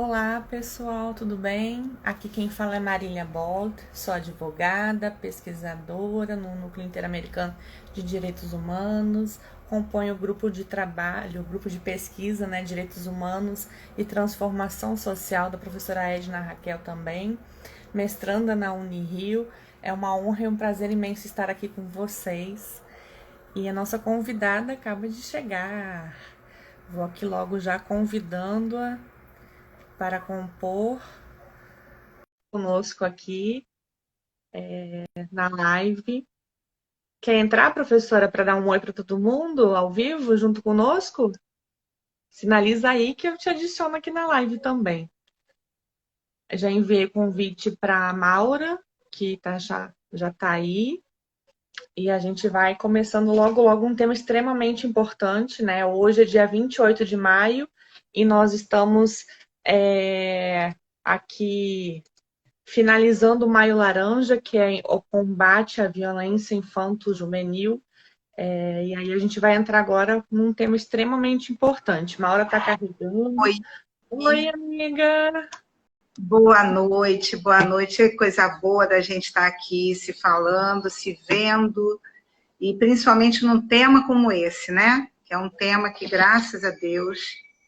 Olá, pessoal, tudo bem? Aqui quem fala é Marília Bolt, sou advogada, pesquisadora no Núcleo Interamericano de Direitos Humanos, componho o grupo de trabalho, o grupo de pesquisa, Direitos Humanos e Transformação Social da professora Edna Raquel também, mestranda na Unirio. É uma honra e um prazer imenso estar aqui com vocês. E a nossa convidada acaba de chegar. Vou aqui logo já convidando-a para compor conosco aqui na live. Quer entrar, professora, para dar um oi para todo mundo ao vivo, junto conosco? Sinaliza aí que eu te adiciono aqui na live também. Já enviei o convite para a Maura, que já está aí. E a gente vai começando logo, logo um tema extremamente importante, né? Hoje é dia 28 de maio e nós estamos aqui finalizando o Maio Laranja, que é o combate à violência infanto-juvenil. E aí a gente vai entrar agora num tema extremamente importante. Maura está carregando. Oi, Oi, amiga! boa noite, boa noite. É coisa boa da gente estar aqui se falando, se vendo, e principalmente num tema como esse, né? Que é um tema que, graças a Deus,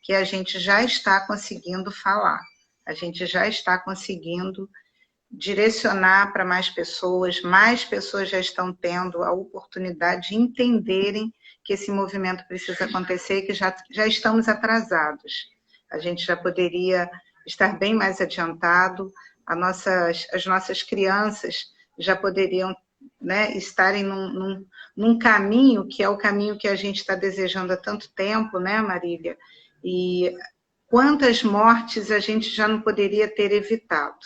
que a gente já está conseguindo falar. A gente já está conseguindo direcionar para mais pessoas já estão tendo a oportunidade de entenderem que esse movimento precisa acontecer e que já estamos atrasados. A gente já poderia estar bem mais adiantado, as nossas crianças já poderiam, né, estarem num caminho que é o caminho que a gente está desejando há tanto tempo, né, Marília? E quantas mortes a gente já não poderia ter evitado?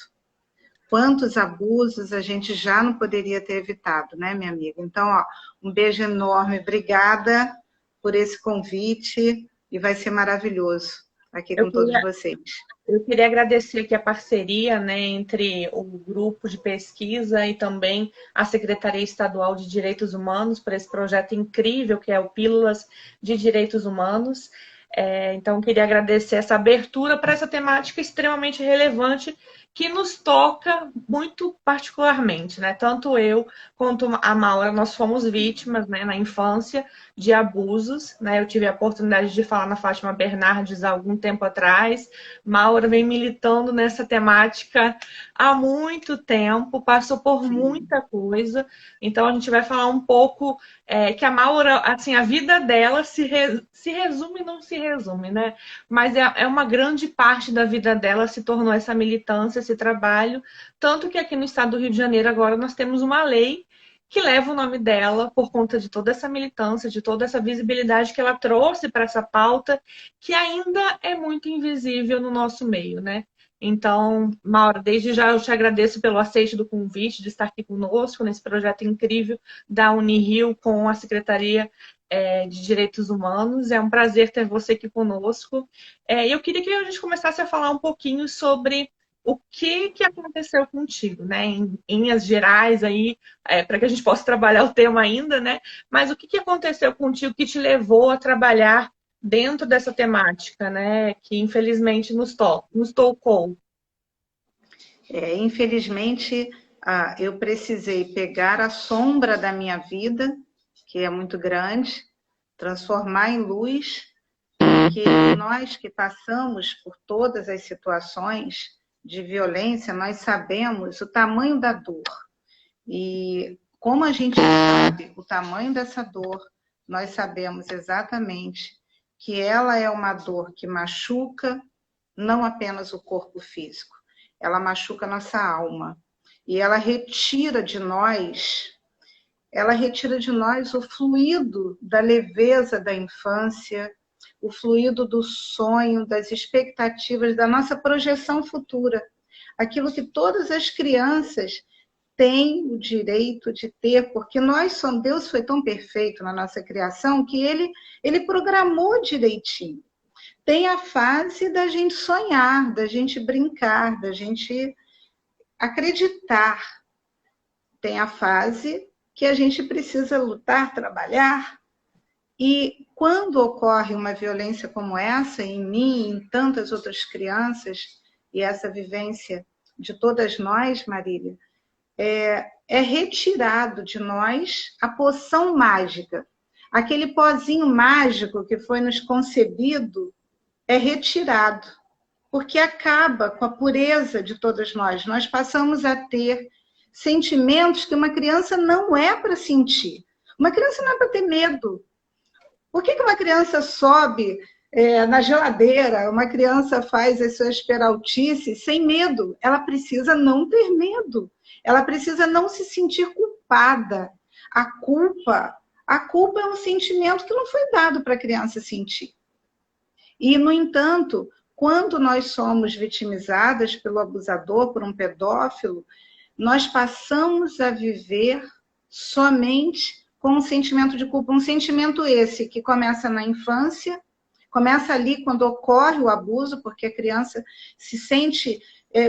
Quantos abusos a gente já não poderia ter evitado, né, minha amiga? Então, ó, um beijo enorme, obrigada por esse convite e vai ser maravilhoso aqui Eu com todos queria, vocês. eu queria agradecer aqui a parceria, entre o grupo de pesquisa e também a Secretaria Estadual de Direitos Humanos por esse projeto incrível que é o Pílulas de Direitos Humanos. Então, queria agradecer essa abertura para essa temática extremamente relevante que nos toca muito particularmente, né? Tanto eu quanto a Maura, nós fomos vítimas, né, na infância de abusos, né? Eu tive a oportunidade de falar na Fátima Bernardes há algum tempo atrás. Maura vem militando nessa temática há muito tempo, passou por Sim. muita coisa. Então, a gente vai falar um pouco que a Maura, assim, a vida dela se resume e não se resume, né? Mas é uma grande parte da vida dela se tornou essa militância, esse trabalho. Tanto que aqui no estado do Rio de Janeiro agora nós temos uma lei que leva o nome dela por conta de toda essa militância, de toda essa visibilidade que ela trouxe para essa pauta, que ainda é muito invisível no nosso meio, né? Então, Maura, desde já eu te agradeço pelo aceite do convite de estar aqui conosco nesse projeto incrível da Unirio com a Secretaria de Direitos Humanos. É um prazer ter você aqui conosco. Eu queria que a gente começasse a falar um pouquinho sobre o que aconteceu contigo, né? Em linhas gerais aí, para que a gente possa trabalhar o tema ainda, né? Mas o que aconteceu contigo que te levou a trabalhar dentro dessa temática, né? Que infelizmente nos tocou. Infelizmente, eu precisei pegar a sombra da minha vida, que é muito grande, transformar em luz, porque nós que passamos por todas as situações de violência, nós sabemos o tamanho da dor. E como a gente sabe o tamanho dessa dor, nós sabemos exatamente que ela é uma dor que machuca não apenas o corpo físico, ela machuca a nossa alma. E ela retira de nós o fluido da leveza da infância, o fluido do sonho, das expectativas, da nossa projeção futura. Aquilo que todas as crianças têm o direito de ter, porque Deus foi tão perfeito na nossa criação que ele programou direitinho. Tem a fase da gente sonhar, da gente brincar, da gente acreditar. Tem a fase que a gente precisa lutar, trabalhar, E quando ocorre uma violência como essa, em mim, em tantas outras crianças, e essa vivência de todas nós, Marília, é retirado de nós a poção mágica. Aquele pozinho mágico que foi nos concedido é retirado, porque acaba com a pureza de todas nós. Nós passamos a ter sentimentos que uma criança não é para sentir. Uma criança não é para ter medo. Por que uma criança sobe na geladeira, uma criança faz as suas peraltices sem medo? Ela precisa não ter medo. Ela precisa não se sentir culpada. A culpa é um sentimento que não foi dado para a criança sentir. E, no entanto, quando nós somos vitimizadas pelo abusador, por um pedófilo, nós passamos a viver somente com um sentimento de culpa, um sentimento esse que começa na infância, começa ali quando ocorre o abuso, porque a criança se sente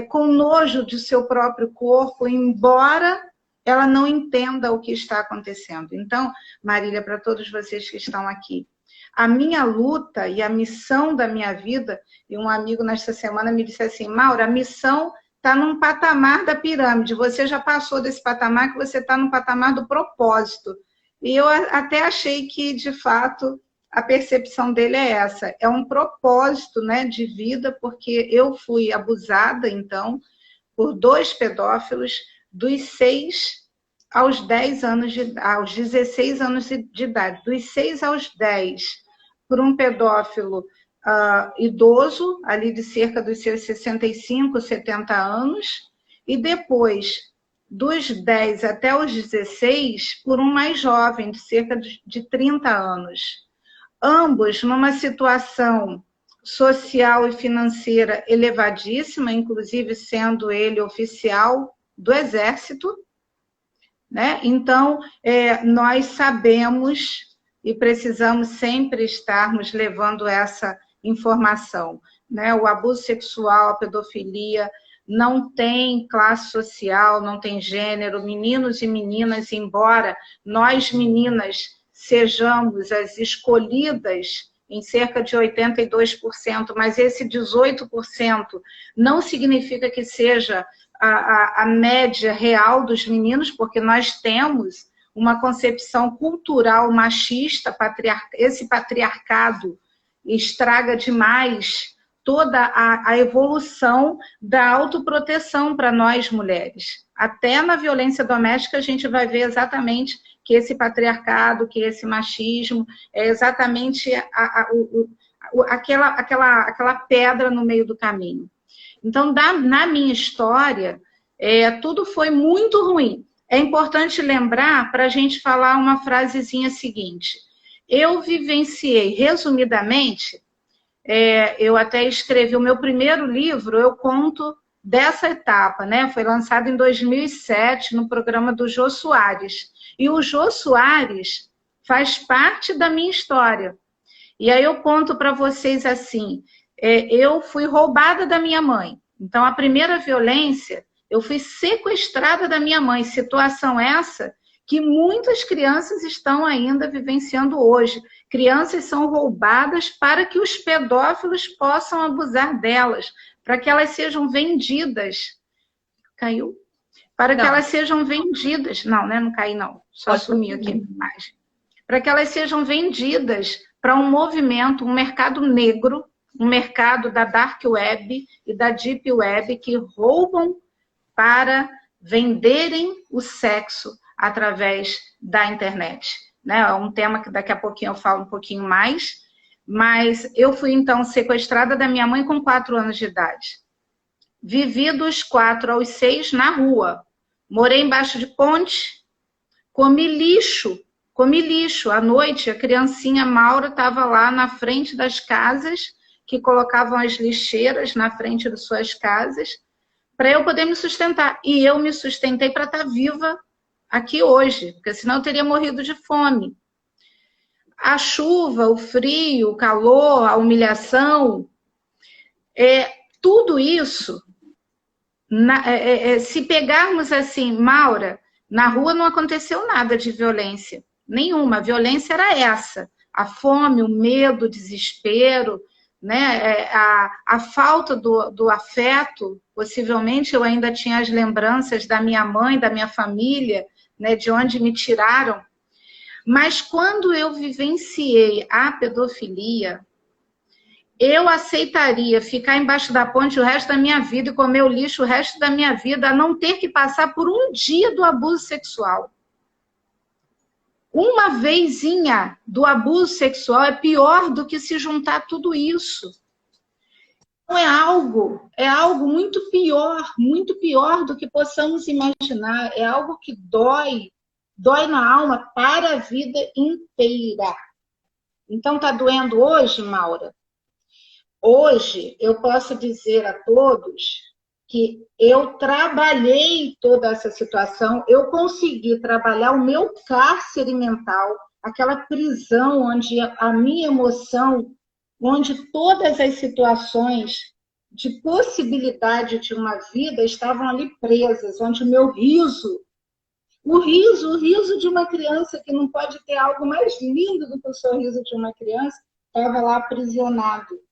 com nojo de seu próprio corpo, embora ela não entenda o que está acontecendo. Então, Marília, para todos vocês que estão aqui, a minha luta e a missão da minha vida, e um amigo nesta semana me disse assim, Maura, a missão está num patamar da pirâmide, você já passou desse patamar, que você está no patamar do propósito. E eu até achei que, de fato, a percepção dele é essa. É um propósito, né, de vida, porque eu fui abusada, então, por 2 pedófilos, dos 6 aos 10 anos aos 16 anos de idade. Dos 6 aos 10, por um pedófilo idoso, ali de cerca dos seus 65, 70 anos, e depois dos 10 até os 16, por um mais jovem, de cerca de 30 anos. Ambos numa situação social e financeira elevadíssima, inclusive sendo ele oficial do Exército, né? Então, nós sabemos e precisamos sempre estarmos levando essa informação, né? O abuso sexual, a pedofilia, não tem classe social, não tem gênero, meninos e meninas, embora nós meninas sejamos as escolhidas em cerca de 82%, mas esse 18% não significa que seja a média real dos meninos, porque nós temos uma concepção cultural machista, esse patriarcado estraga demais toda a evolução da autoproteção para nós mulheres. Até na violência doméstica a gente vai ver exatamente que esse patriarcado, que esse machismo é exatamente aquela pedra no meio do caminho. Então, na minha história, tudo foi muito ruim. É importante lembrar, para a gente falar uma frasezinha seguinte. Eu vivenciei, resumidamente, eu até escrevi o meu primeiro livro, eu conto dessa etapa, né? Foi lançado em 2007 no programa do Jô Soares. E o Jô Soares faz parte da minha história. E aí eu conto para vocês assim, eu fui roubada da minha mãe. Então, a primeira violência, eu fui sequestrada da minha mãe. Situação essa que muitas crianças estão ainda vivenciando hoje. Crianças são roubadas para que os pedófilos possam abusar delas, para que elas sejam vendidas. Caiu? Para que elas sejam vendidas. Não, né? Não caí, não. Só sumiu aqui a imagem. Para que elas sejam vendidas para um movimento, um mercado negro, um mercado da Dark Web e da Deep Web, que roubam para venderem o sexo através da internet. Né? É um tema que daqui a pouquinho eu falo um pouquinho mais, mas eu fui, então, sequestrada da minha mãe com 4 anos de idade. Vivi dos 4 aos 6 na rua. Morei embaixo de ponte, comi lixo. À noite, a criancinha Maura estava lá na frente das casas, que colocavam as lixeiras na frente de suas casas, para eu poder me sustentar. E eu me sustentei para estar viva aqui hoje, porque senão eu teria morrido de fome. A chuva, o frio, o calor, a humilhação, tudo isso, se pegarmos assim, Maura, na rua não aconteceu nada de violência, nenhuma. A violência era essa. a fome, o medo, o desespero, né? A falta do afeto. Possivelmente eu ainda tinha as lembranças da minha mãe, da minha família, né? De onde me tiraram. Mas quando eu vivenciei a pedofilia, eu aceitaria ficar embaixo da ponte o resto da minha vida e comer o lixo o resto da minha vida, a não ter que passar por um dia do abuso sexual. Uma vezinha do abuso sexual é pior do que se juntar tudo isso. Então é algo muito pior do que possamos imaginar. É algo que dói na alma para a vida inteira. Então tá doendo hoje, Maura? Hoje, eu posso dizer a todos que eu trabalhei toda essa situação, eu consegui trabalhar o meu cárcere mental, aquela prisão onde a minha emoção, onde todas as situações de possibilidade de uma vida estavam ali presas, onde o meu riso, o riso de uma criança, que não pode ter algo mais lindo do que o sorriso de uma criança, estava lá aprisionado.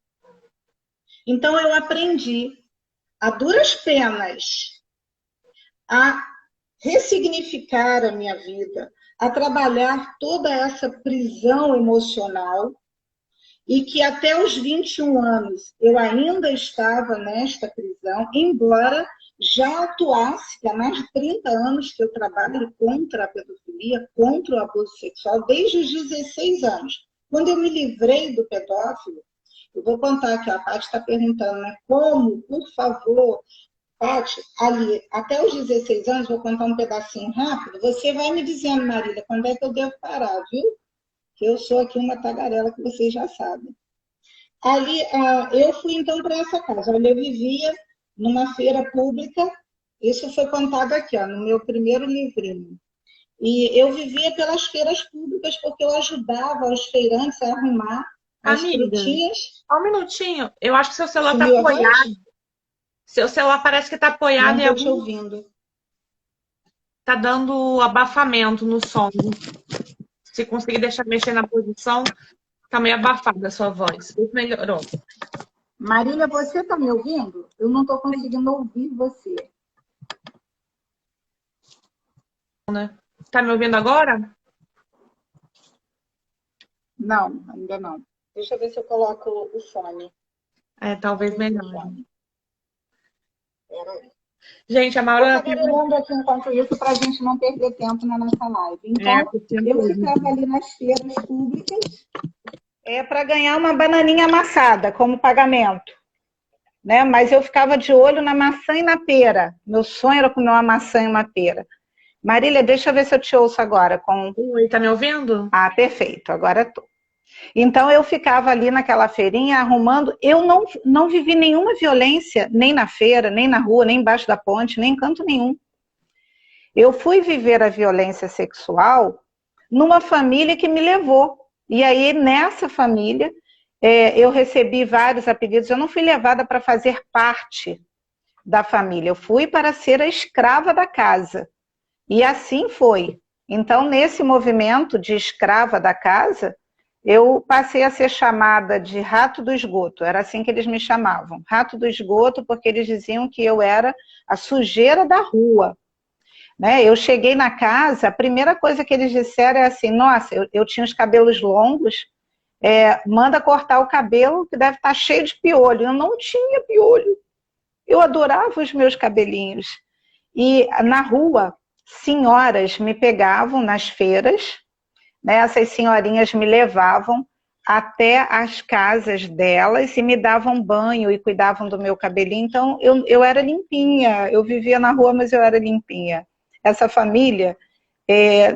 Então, eu aprendi, a duras penas, a ressignificar a minha vida, a trabalhar toda essa prisão emocional, e que até os 21 anos eu ainda estava nesta prisão, embora já atuasse, há mais de 30 anos que eu trabalho contra a pedofilia, contra o abuso sexual, desde os 16 anos. Quando eu me livrei do pedófilo, eu vou contar aqui, a Paty está perguntando, né? Como, por favor, Paty, ali, até os 16 anos, vou contar um pedacinho rápido, você vai me dizendo, Marília, quando é que eu devo parar, viu? Que eu sou aqui uma tagarela que vocês já sabem. Ali, eu fui então para essa casa, onde eu vivia numa feira pública, isso foi contado aqui, ó, no meu primeiro livrinho. E eu vivia pelas feiras públicas porque eu ajudava os feirantes a arrumar as frutinhas. Só um minutinho. Eu acho que seu celular está apoiado. Seu celular parece que está apoiado. Não estou te ouvindo. Está dando abafamento no som. Se conseguir deixar mexer na posição, está meio abafada a sua voz. Melhorou. Marília, você está me ouvindo? Eu não estou conseguindo ouvir você. Está me ouvindo agora? Não, ainda não. Deixa eu ver se eu coloco o fone. Talvez melhor. Gente, a Maura... Eu estou aqui enquanto isso para a gente não perder tempo na nossa live. Então, eu ficava ali nas feiras públicas para ganhar uma bananinha amassada como pagamento. Né? Mas eu ficava de olho na maçã e na pera. Meu sonho era comer uma maçã e uma pera. Marília, deixa eu ver se eu te ouço agora. Oi, tá me ouvindo? Ah, perfeito, agora estou. Então, eu ficava ali naquela feirinha arrumando. Eu não vivi nenhuma violência, nem na feira, nem na rua, nem embaixo da ponte, nem em canto nenhum. Eu fui viver a violência sexual numa família que me levou. E aí, nessa família, eu recebi vários apelidos. Eu não fui levada para fazer parte da família. Eu fui para ser a escrava da casa. E assim foi. Então, nesse movimento de escrava da casa, eu passei a ser chamada de rato do esgoto, era assim que eles me chamavam, rato do esgoto, porque eles diziam que eu era a sujeira da rua. Né? Eu cheguei na casa, a primeira coisa que eles disseram é assim, nossa, eu tinha os cabelos longos, manda cortar o cabelo que deve estar cheio de piolho. Eu não tinha piolho, eu adorava os meus cabelinhos. E na rua, senhoras me pegavam nas feiras, né? Essas senhorinhas me levavam até as casas delas e me davam banho e cuidavam do meu cabelinho. Então, eu era limpinha, eu vivia na rua, mas eu era limpinha. Essa família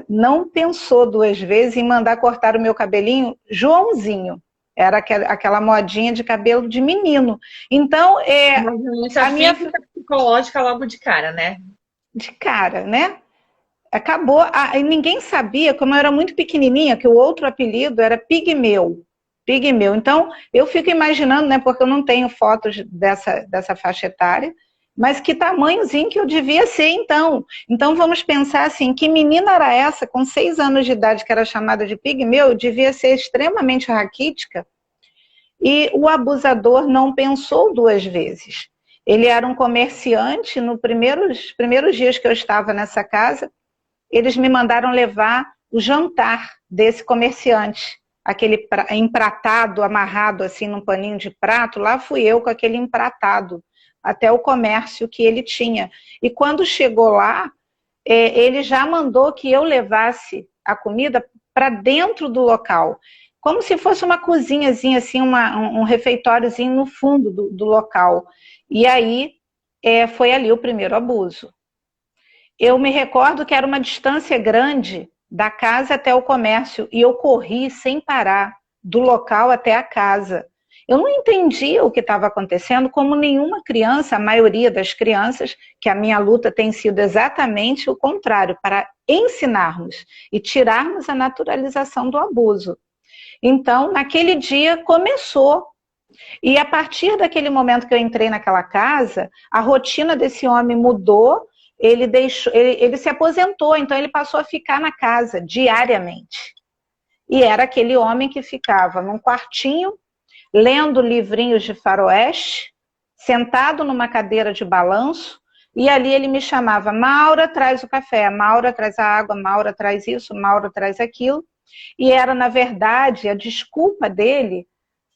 não pensou duas vezes em mandar cortar o meu cabelinho Joãozinho. Era aquela modinha de cabelo de menino. Então, a minha psicológica logo de cara, né? De cara, né? Acabou, ninguém sabia, como eu era muito pequenininha, que o outro apelido era Pigmeu. Pigmeu. Então, eu fico imaginando, né, porque eu não tenho fotos dessa faixa etária, Mas que tamanhozinho que eu devia ser, então. Então vamos pensar assim, que menina era essa, com 6 anos de idade, que era chamada de pigmeu, devia ser extremamente raquítica, e o abusador não pensou 2 vezes. Ele era um comerciante, nos primeiros dias que eu estava nessa casa, eles me mandaram levar o jantar desse comerciante, aquele empratado, amarrado assim num paninho de prato, lá fui eu com aquele empratado, até o comércio que ele tinha. E quando chegou lá, ele já mandou que eu levasse a comida para dentro do local, como se fosse uma cozinhazinha, assim, um refeitóriozinho no fundo do local. E aí foi ali o primeiro abuso. Eu me recordo que era uma distância grande da casa até o comércio e eu corri sem parar do local até a casa. Eu não entendia o que estava acontecendo, como nenhuma criança, a maioria das crianças, que a minha luta tem sido exatamente o contrário, para ensinarmos e tirarmos a naturalização do abuso. Então, naquele dia começou. E a partir daquele momento que eu entrei naquela casa, a rotina desse homem mudou. Ele se aposentou, então ele passou a ficar na casa diariamente. E era aquele homem que ficava num quartinho, lendo livrinhos de faroeste, sentado numa cadeira de balanço, e ali ele me chamava: Maura, traz o café, Maura, traz a água, Maura, traz isso, Maura, traz aquilo. E era, na verdade, a desculpa dele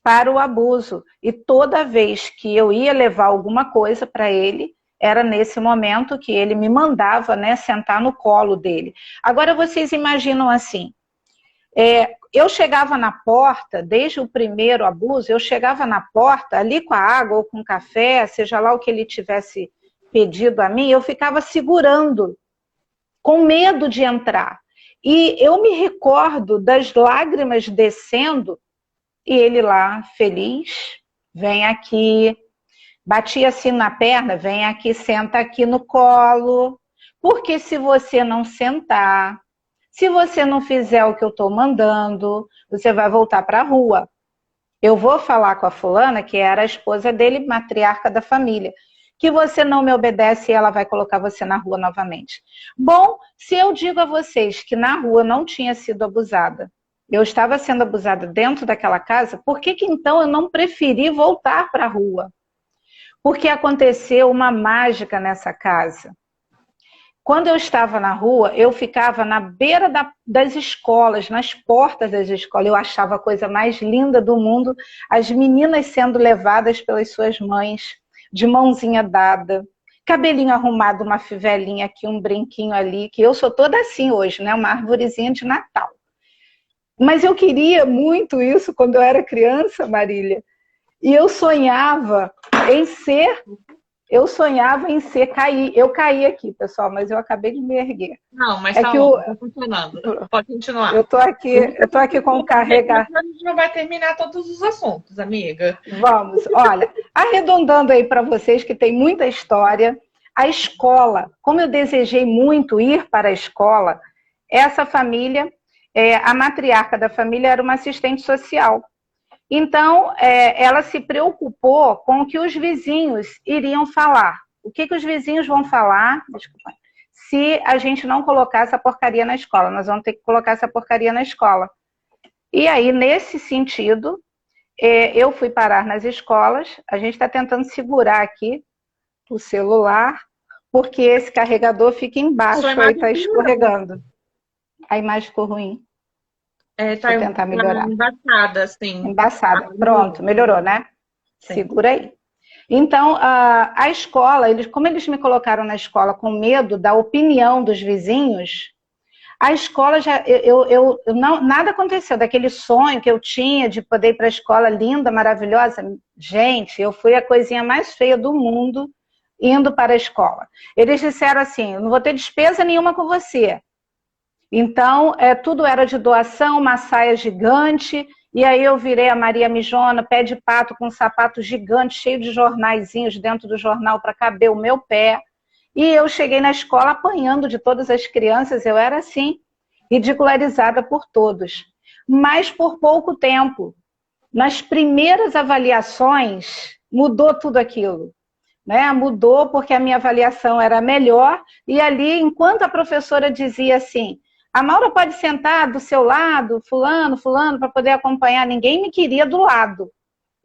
para o abuso. E toda vez que eu ia levar alguma coisa para ele, era nesse momento que ele me mandava, né, sentar no colo dele. Agora vocês imaginam assim, eu chegava na porta, desde o primeiro abuso, eu chegava na porta ali com a água ou com o café, seja lá o que ele tivesse pedido a mim, eu ficava segurando, com medo de entrar. E eu me recordo das lágrimas descendo, e ele lá, feliz, vem aqui, batia assim na perna, vem aqui, senta aqui no colo, porque se você não sentar, se você não fizer o que eu estou mandando, você vai voltar para a rua. Eu vou falar com a fulana, que era a esposa dele, matriarca da família, que você não me obedece e ela vai colocar você na rua novamente. Bom, se eu digo a vocês que na rua não tinha sido abusada, eu estava sendo abusada dentro daquela casa, por que então eu não preferi voltar para a rua? Porque aconteceu uma mágica nessa casa. Quando eu estava na rua, eu ficava na beira das escolas, nas portas das escolas. Eu achava a coisa mais linda do mundo, as meninas sendo levadas pelas suas mães, de mãozinha dada, cabelinho arrumado, uma fivelinha aqui, um brinquinho ali, que eu sou toda assim hoje, né? Uma arvorezinha de Natal. Mas eu queria muito isso quando eu era criança, Marília. E eu sonhava em ser... cair. Eu caí aqui, pessoal, mas eu acabei de me erguer. Não, mas tá funcionando. Pode continuar. Eu tô aqui com o carregador. A gente não vai terminar todos os assuntos, amiga. Vamos, olha, arredondando aí para vocês que tem muita história, a escola, como eu desejei muito ir para a escola, essa família, a matriarca da família era uma assistente social. Então, ela se preocupou com o que os vizinhos iriam falar. O que os vizinhos vão falar, desculpa, se a gente não colocar essa porcaria na escola? Nós vamos ter que colocar essa porcaria na escola. E aí, nesse sentido, eu fui parar nas escolas. A gente está tentando segurar aqui o celular, porque esse carregador fica embaixo e está escorregando. A imagem ficou ruim. Tá tentar melhorar. Embaçada, sim. Embaçada. Pronto, melhorou, né? Sim. Segura aí. Então, a escola, como eles me colocaram na escola com medo da opinião dos vizinhos, a escola já... nada aconteceu. Daquele sonho que eu tinha de poder ir para a escola linda, maravilhosa. Gente, eu fui a coisinha mais feia do mundo indo para a escola. Eles disseram assim, não vou ter despesa nenhuma com você. Então, tudo era de doação, uma saia gigante, e aí eu virei a Maria Mijona, pé de pato com um sapato gigante, cheio de jornaizinhos dentro do jornal para caber o meu pé. E eu cheguei na escola apanhando de todas as crianças, eu era assim, ridicularizada por todos. Mas por pouco tempo, nas primeiras avaliações, mudou tudo aquilo. né? Mudou porque a minha avaliação era melhor, e ali, enquanto a professora dizia assim, a Maura pode sentar do seu lado, fulano, para poder acompanhar, ninguém me queria do lado.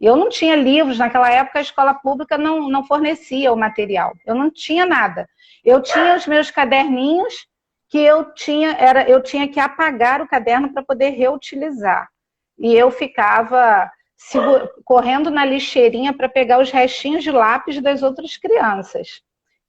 Eu não tinha livros, naquela época a escola pública não fornecia o material, eu não tinha nada. Eu tinha os meus caderninhos que eu tinha que apagar o caderno para poder reutilizar. E eu ficava correndo na lixeirinha para pegar os restinhos de lápis das outras crianças.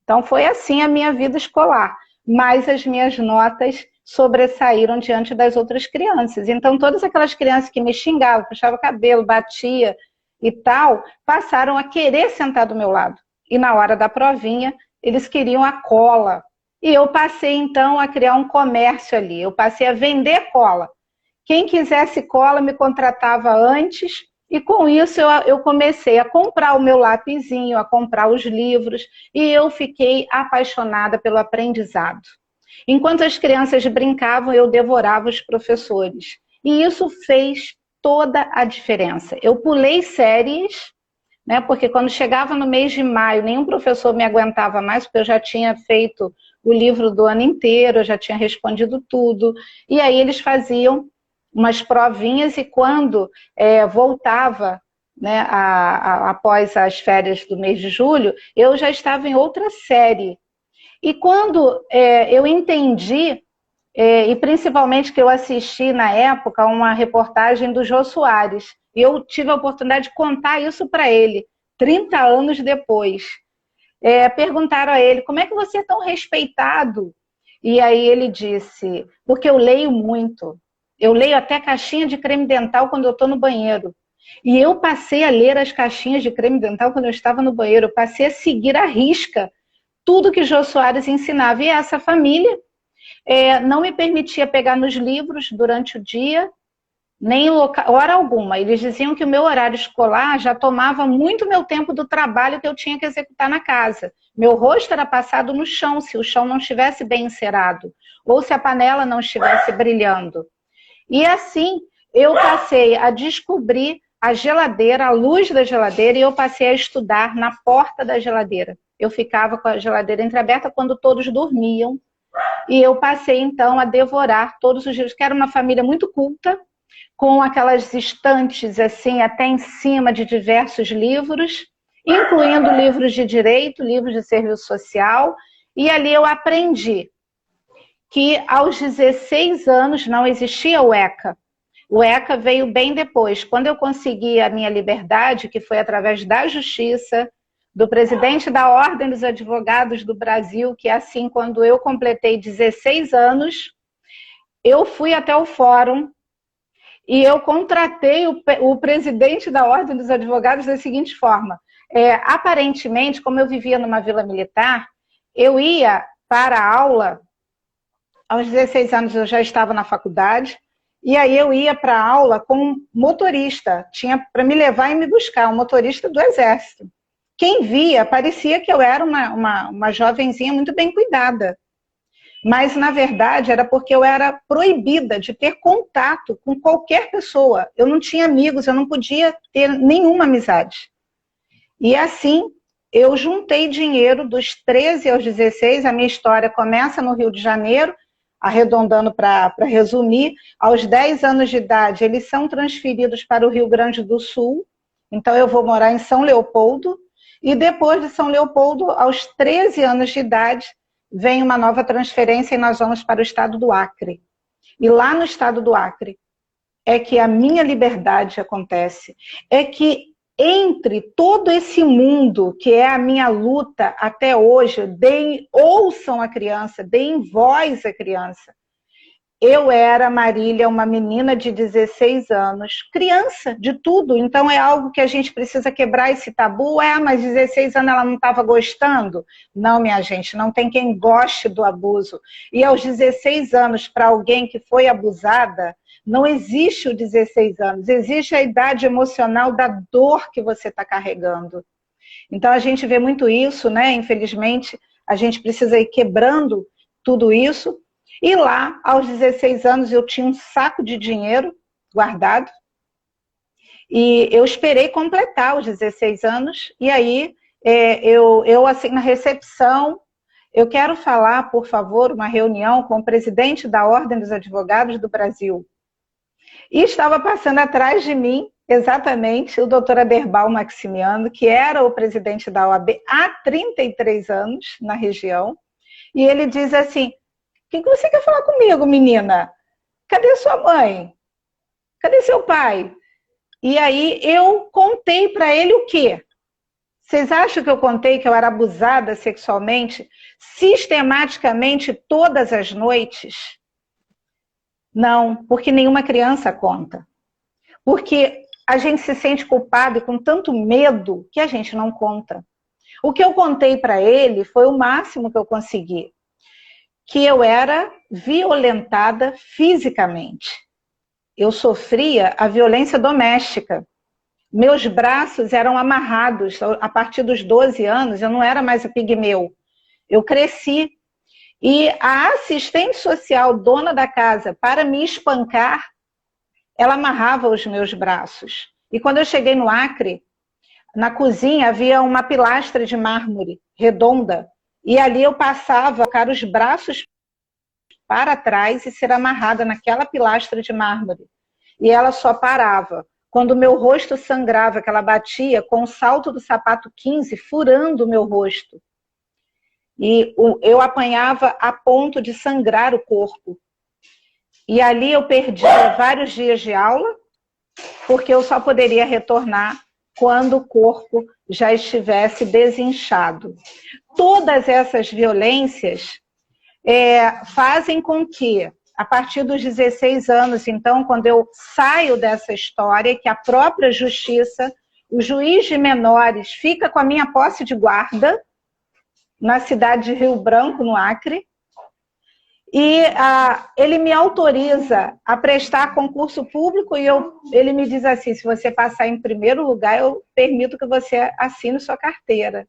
Então foi assim a minha vida escolar, mas as minhas notas sobressaíram diante das outras crianças. Então todas aquelas crianças que me xingavam, puxavam o cabelo, batia e tal, passaram a querer sentar do meu lado. E na hora da provinha, eles queriam a cola. E eu passei, então, a criar um comércio ali. Eu passei a vender cola. Quem quisesse cola me contratava antes, e com isso eu comecei a comprar o meu lapisinho, a comprar os livros, e eu fiquei apaixonada pelo aprendizado. Enquanto as crianças brincavam, eu devorava os professores. E isso fez toda a diferença. Eu pulei séries, né, porque quando chegava no mês de maio, nenhum professor me aguentava mais, porque eu já tinha feito o livro do ano inteiro, eu já tinha respondido tudo, e aí eles faziam umas provinhas, e quando voltava, né, após as férias do mês de julho, eu já estava em outra série. E quando eu entendi, e principalmente que eu assisti na época uma reportagem do Jô Soares, e eu tive a oportunidade de contar isso para ele, 30 anos depois. Perguntaram a ele, como é que você é tão respeitado? E aí ele disse, porque eu leio muito. Eu leio até caixinha de creme dental quando eu estou no banheiro. E eu passei a ler as caixinhas de creme dental quando eu estava no banheiro. Eu passei a seguir à risca tudo que Jô Soares ensinava. E essa família não me permitia pegar nos livros durante o dia, nem hora alguma. Eles diziam que o meu horário escolar já tomava muito meu tempo do trabalho que eu tinha que executar na casa. Meu rosto era passado no chão, se o chão não estivesse bem encerado, ou se a panela não estivesse brilhando. E assim, eu passei a descobrir a geladeira, a luz da geladeira, e eu passei a estudar na porta da geladeira. Eu ficava com a geladeira entreaberta quando todos dormiam, e eu passei, então, a devorar todos os livros, que era uma família muito culta, com aquelas estantes, assim, até em cima de diversos livros, incluindo livros de direito, livros de serviço social, e ali eu aprendi que aos 16 anos não existia o ECA. O ECA veio bem depois. Quando eu consegui a minha liberdade, que foi através da justiça, do presidente da Ordem dos Advogados do Brasil, que assim, quando eu completei 16 anos, eu fui até o fórum e eu contratei o presidente da Ordem dos Advogados da seguinte forma. Aparentemente, como eu vivia numa vila militar, eu ia para a aula, aos 16 anos eu já estava na faculdade, e aí eu ia para a aula com um motorista, tinha para me levar e me buscar, um motorista do Exército. Quem via, parecia que eu era uma jovenzinha muito bem cuidada. Mas, na verdade, era porque eu era proibida de ter contato com qualquer pessoa. Eu não tinha amigos, eu não podia ter nenhuma amizade. E assim, eu juntei dinheiro dos 13 aos 16, a minha história começa no Rio de Janeiro, arredondando para resumir, aos 10 anos de idade, eles são transferidos para o Rio Grande do Sul, então eu vou morar em São Leopoldo, e depois de São Leopoldo, aos 13 anos de idade, vem uma nova transferência e nós vamos para o estado do Acre. E lá no estado do Acre é que a minha liberdade acontece, é que entre todo esse mundo que é a minha luta até hoje, ouçam a criança, deem voz à criança. Eu era, Marília, uma menina de 16 anos, criança de tudo, então é algo que a gente precisa quebrar esse tabu. Mas 16 anos ela não estava gostando? Não, minha gente, não tem quem goste do abuso. E aos 16 anos, para alguém que foi abusada, não existe o 16 anos, existe a idade emocional da dor que você está carregando. Então a gente vê muito isso, né? Infelizmente, a gente precisa ir quebrando tudo isso. E lá, aos 16 anos, eu tinha um saco de dinheiro guardado. E eu esperei completar os 16 anos. E aí assim, na recepção, eu quero falar, por favor, uma reunião com o presidente da Ordem dos Advogados do Brasil. E estava passando atrás de mim, exatamente, o doutor Aderbal Maximiano, que era o presidente da OAB há 33 anos na região, e ele diz assim: o que você quer falar comigo, menina? Cadê sua mãe? Cadê seu pai? E aí eu contei para ele o quê? Vocês acham que eu contei que eu era abusada sexualmente sistematicamente todas as noites? Não, porque nenhuma criança conta. Porque a gente se sente culpado e com tanto medo que a gente não conta. O que eu contei para ele foi o máximo que eu consegui. Que eu era violentada fisicamente. Eu sofria a violência doméstica. Meus braços eram amarrados. A partir dos 12 anos, eu não era mais o pigmeu. Eu cresci. E a assistente social, dona da casa, para me espancar, ela amarrava os meus braços. E quando eu cheguei no Acre, na cozinha havia uma pilastra de mármore redonda. E ali eu passava a colocar os braços para trás e ser amarrada naquela pilastra de mármore. E ela só parava quando o meu rosto sangrava, que ela batia com o salto do sapato 15, furando o meu rosto. E eu apanhava a ponto de sangrar o corpo. E ali eu perdia vários dias de aula, porque eu só poderia retornar quando o corpo já estivesse desinchado. Todas essas violências fazem com que, a partir dos 16 anos, então, quando eu saio dessa história, que a própria justiça, o juiz de menores, fica com a minha posse de guarda, na cidade de Rio Branco, no Acre, e ele me autoriza a prestar concurso público e ele me diz assim: se você passar em primeiro lugar, eu permito que você assine sua carteira.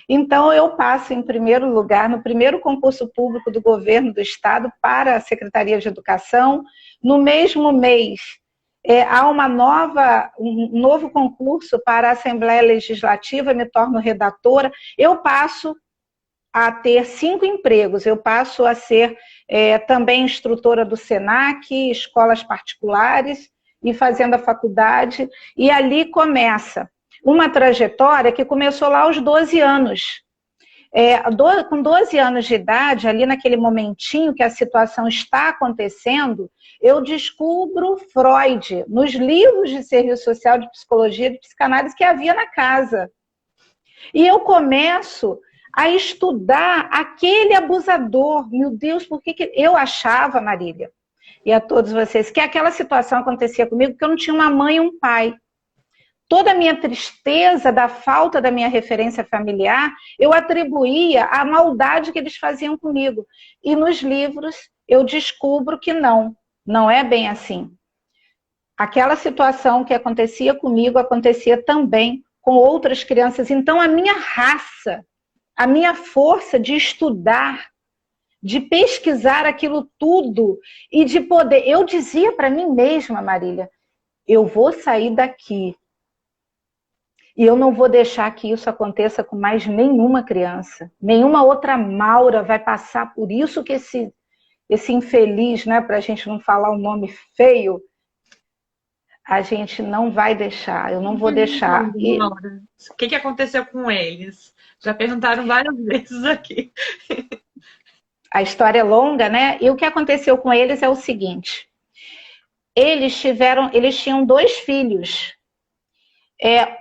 Então, eu passo em primeiro lugar no primeiro concurso público do governo do estado para a Secretaria de Educação. No mesmo mês, há um novo concurso para a Assembleia Legislativa, me torno redatora. Eu passo a ter 5 empregos. Eu passo a ser também instrutora do SENAC, escolas particulares e fazendo a faculdade. E ali começa uma trajetória que começou lá aos 12 anos. Com 12 anos de idade, ali naquele momentinho que a situação está acontecendo, eu descubro Freud nos livros de serviço social, de psicologia, de psicanálise que havia na casa. E eu começo a estudar aquele abusador. Meu Deus, por que eu achava, Marília, e a todos vocês, que aquela situação acontecia comigo porque eu não tinha uma mãe e um pai. Toda a minha tristeza da falta da minha referência familiar, eu atribuía à maldade que eles faziam comigo. E nos livros eu descubro que não é bem assim. Aquela situação que acontecia comigo, acontecia também com outras crianças. Então a minha raça, a minha força de estudar, de pesquisar aquilo tudo e de poder... Eu dizia para mim mesma, Marília, eu vou sair daqui e eu não vou deixar que isso aconteça com mais nenhuma criança. Nenhuma outra Maura vai passar por isso que esse infeliz, né, para a gente não falar o nome feio, a gente não vai deixar, eu não vou deixar. O que aconteceu com eles? Já perguntaram várias vezes aqui. A história é longa, né? E o que aconteceu com eles é o seguinte. Eles tinham 2 filhos.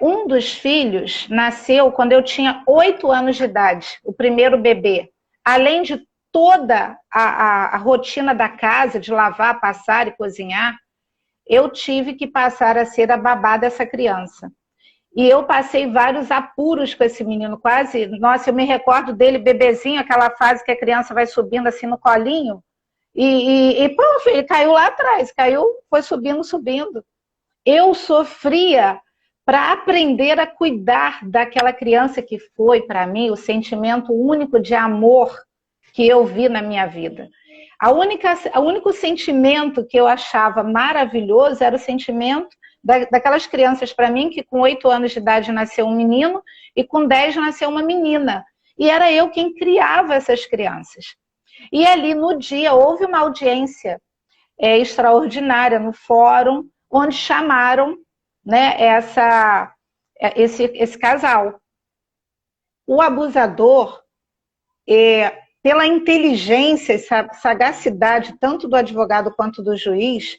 Um dos filhos nasceu quando eu tinha 8 anos de idade, o primeiro bebê. Além de toda a rotina da casa, de lavar, passar e cozinhar, eu tive que passar a ser a babá dessa criança. E eu passei vários apuros com esse menino, quase... Nossa, eu me recordo dele, bebezinho, aquela fase que a criança vai subindo assim no colinho. E pronto, ele caiu lá atrás, foi subindo. Eu sofria para aprender a cuidar daquela criança que foi, para mim, o sentimento único de amor que eu vi na minha vida. O único sentimento que eu achava maravilhoso era o sentimento daquelas crianças para mim que com 8 anos de idade nasceu um menino e com 10 nasceu uma menina. E era eu quem criava essas crianças. E ali no dia houve uma audiência extraordinária no fórum, onde chamaram, né, esse casal. O abusador, pela inteligência e sagacidade tanto do advogado quanto do juiz,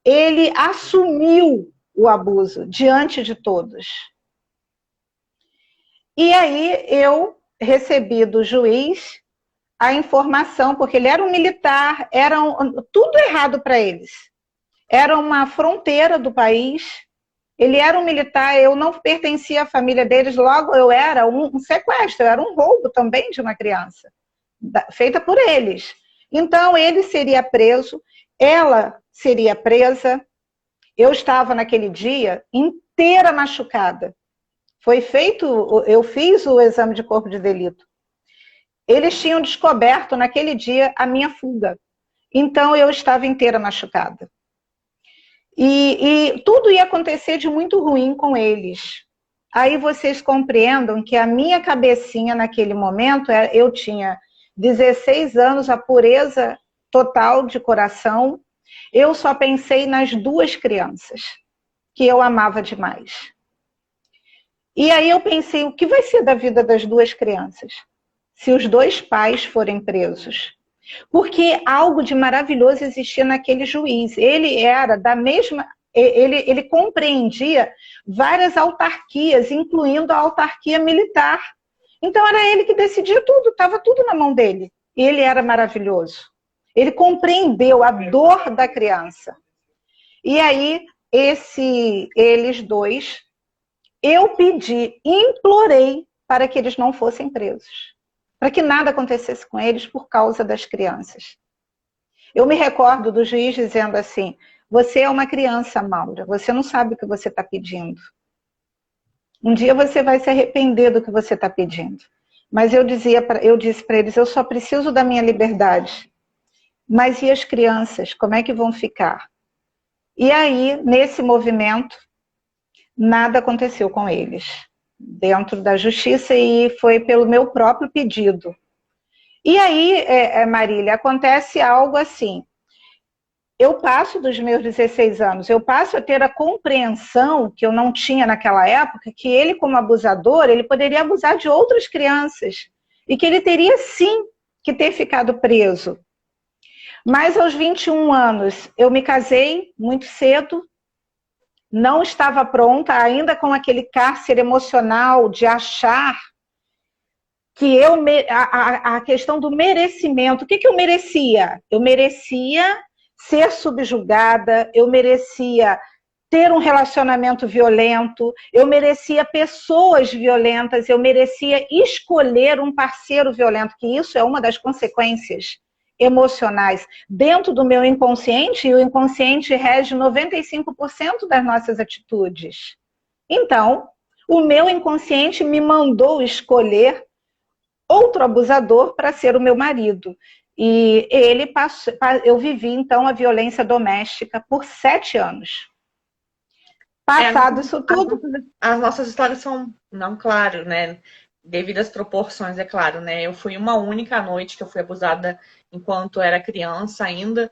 ele assumiu o abuso diante de todos. E aí eu recebi do juiz a informação, porque ele era um militar, tudo errado para eles. Era uma fronteira do país, ele era um militar, eu não pertencia à família deles, logo eu era um sequestro, eu era um roubo também de uma criança, feita por eles. Então ele seria preso, ela seria presa, eu estava naquele dia inteira machucada. Eu fiz o exame de corpo de delito. Eles tinham descoberto naquele dia a minha fuga. Então eu estava inteira machucada. E tudo ia acontecer de muito ruim com eles. Aí vocês compreendam que a minha cabecinha naquele momento, eu tinha 16 anos, a pureza total de coração, eu só pensei nas 2 crianças, que eu amava demais. E aí eu pensei, o que vai ser da vida das 2 crianças, se os 2 pais forem presos? Porque algo de maravilhoso existia naquele juiz. Ele era da mesma... Ele compreendia várias autarquias, incluindo a autarquia militar. Então era ele que decidia tudo, estava tudo na mão dele. E ele era maravilhoso. Ele compreendeu a dor da criança. E aí, eles 2, eu pedi, implorei para que eles não fossem presos. Para que nada acontecesse com eles por causa das crianças. Eu me recordo do juiz dizendo assim, você é uma criança, Maura, você não sabe o que você está pedindo. Um dia você vai se arrepender do que você está pedindo. Mas eu disse para eles, eu só preciso da minha liberdade. Mas e as crianças, como é que vão ficar? E aí, nesse movimento, nada aconteceu com eles. Dentro da justiça e foi pelo meu próprio pedido. E aí, Marília, acontece algo assim. Eu passo dos meus 16 anos, eu passo a ter a compreensão que eu não tinha naquela época, que ele como abusador, ele poderia abusar de outras crianças. E que ele teria sim que ter ficado preso. Mas aos 21 anos, eu me casei muito cedo, não estava pronta, ainda com aquele cárcere emocional de achar que a questão do merecimento. O que eu merecia? Eu merecia ser subjugada, eu merecia ter um relacionamento violento, eu merecia pessoas violentas, eu merecia escolher um parceiro violento, que isso é uma das consequências emocionais dentro do meu inconsciente, e o inconsciente rege 95% das nossas atitudes. Então, o meu inconsciente me mandou escolher outro abusador para ser o meu marido. E eu vivi, então, a violência doméstica por 7 anos. Passado isso tudo... As nossas histórias são, não, claro, né? Devido às proporções, é claro, né? Eu fui uma única noite que eu fui abusada enquanto era criança ainda.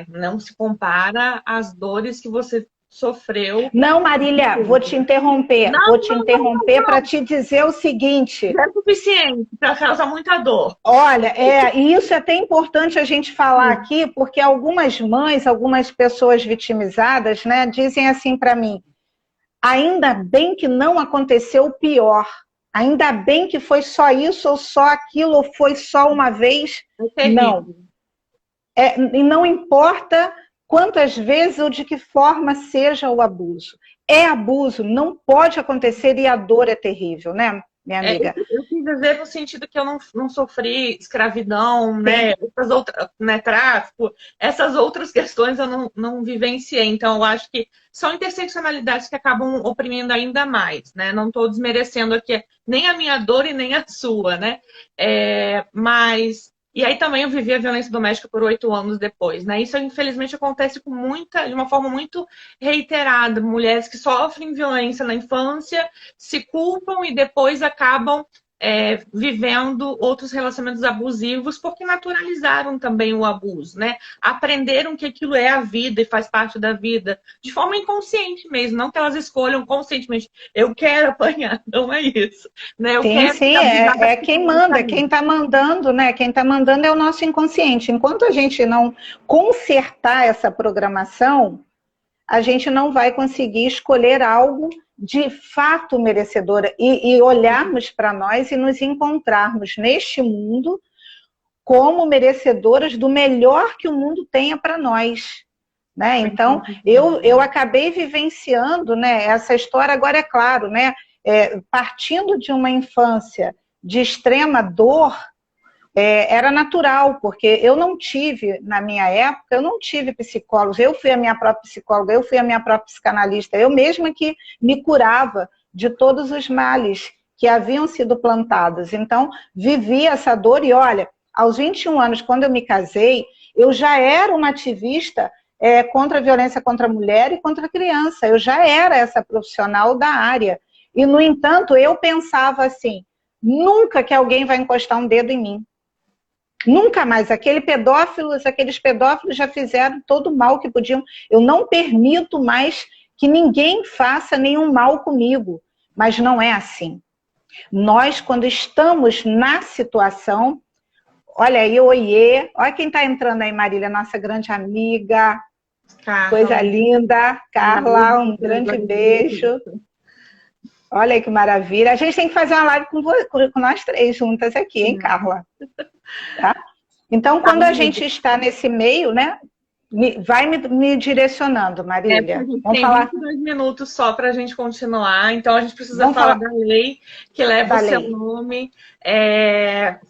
Não se compara às dores que você sofreu. Não, Marília, vou te interromper. Vou te interromper para te dizer o seguinte. É suficiente para causar muita dor. Olha, e isso é até importante a gente falar aqui, porque algumas mães, algumas pessoas vitimizadas, né, dizem assim para mim, ainda bem que não aconteceu o pior. Ainda bem que foi só isso, ou só aquilo, ou foi só uma vez. Não. E não importa quantas vezes ou de que forma seja o abuso. É abuso, não pode acontecer e a dor é terrível, né, minha amiga? Eu quis dizer no sentido que eu não sofri escravidão, né, essas outras, né, tráfico, essas outras questões eu não vivenciei. Então, eu acho que são interseccionalidades que acabam oprimindo ainda mais, né? Não estou desmerecendo aqui nem a minha dor e nem a sua, né? Mas E aí também eu vivi a violência doméstica por 8 anos depois, né? Isso infelizmente acontece de uma forma muito reiterada. Mulheres que sofrem violência na infância se culpam e depois acabam vivendo outros relacionamentos abusivos porque naturalizaram também o abuso, né? Aprenderam que aquilo é a vida e faz parte da vida, de forma inconsciente mesmo, não que elas escolham conscientemente. Eu quero apanhar, não é isso, né? Eu Sim, quero sim, é quem manda, quem está mandando, né? Quem está mandando é o nosso inconsciente. Enquanto a gente não consertar essa programação, a gente não vai conseguir escolher algo de fato merecedora e olharmos para nós e nos encontrarmos neste mundo como merecedoras do melhor que o mundo tenha para nós. Né? Então, eu acabei vivenciando, né, essa história, agora é claro, né, partindo de uma infância de extrema dor, era natural, porque eu não tive, na minha época, eu não tive psicólogos, eu fui a minha própria psicóloga, eu fui a minha própria psicanalista, eu mesma que me curava de todos os males que haviam sido plantados. Então, vivi essa dor e, olha, aos 21 anos, quando eu me casei, eu já era uma ativista contra a violência contra a mulher e contra a criança, eu já era essa profissional da área. E, no entanto, eu pensava assim, nunca que alguém vai encostar um dedo em mim. Nunca mais. Aqueles pedófilos já fizeram todo o mal que podiam. Eu não permito mais que ninguém faça nenhum mal comigo. Mas não é assim. Nós, quando estamos na situação, olha aí, oiê, olha quem está entrando aí, Marília, nossa grande amiga, Carla. Coisa linda, Carla, um grande beijo. Olha aí que maravilha. A gente tem que fazer uma live com nós três juntas aqui, hein, Carla? Tá? Então, quando a gente está nesse meio, né, vai me direcionando, Marília. Vamos falar 22 minutos só para a gente continuar. Então, a gente precisa falar da lei que leva o seu nome.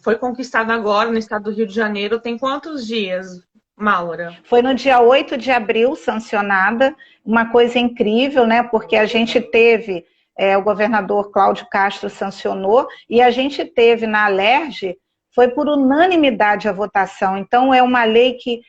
Foi conquistada agora no estado do Rio de Janeiro. Tem quantos dias, Maura? Foi no dia 8 de abril, sancionada. Uma coisa incrível, né? Porque a gente teve, o governador Cláudio Castro sancionou, e a gente teve na Alerj, foi por unanimidade a votação. Então, é uma lei que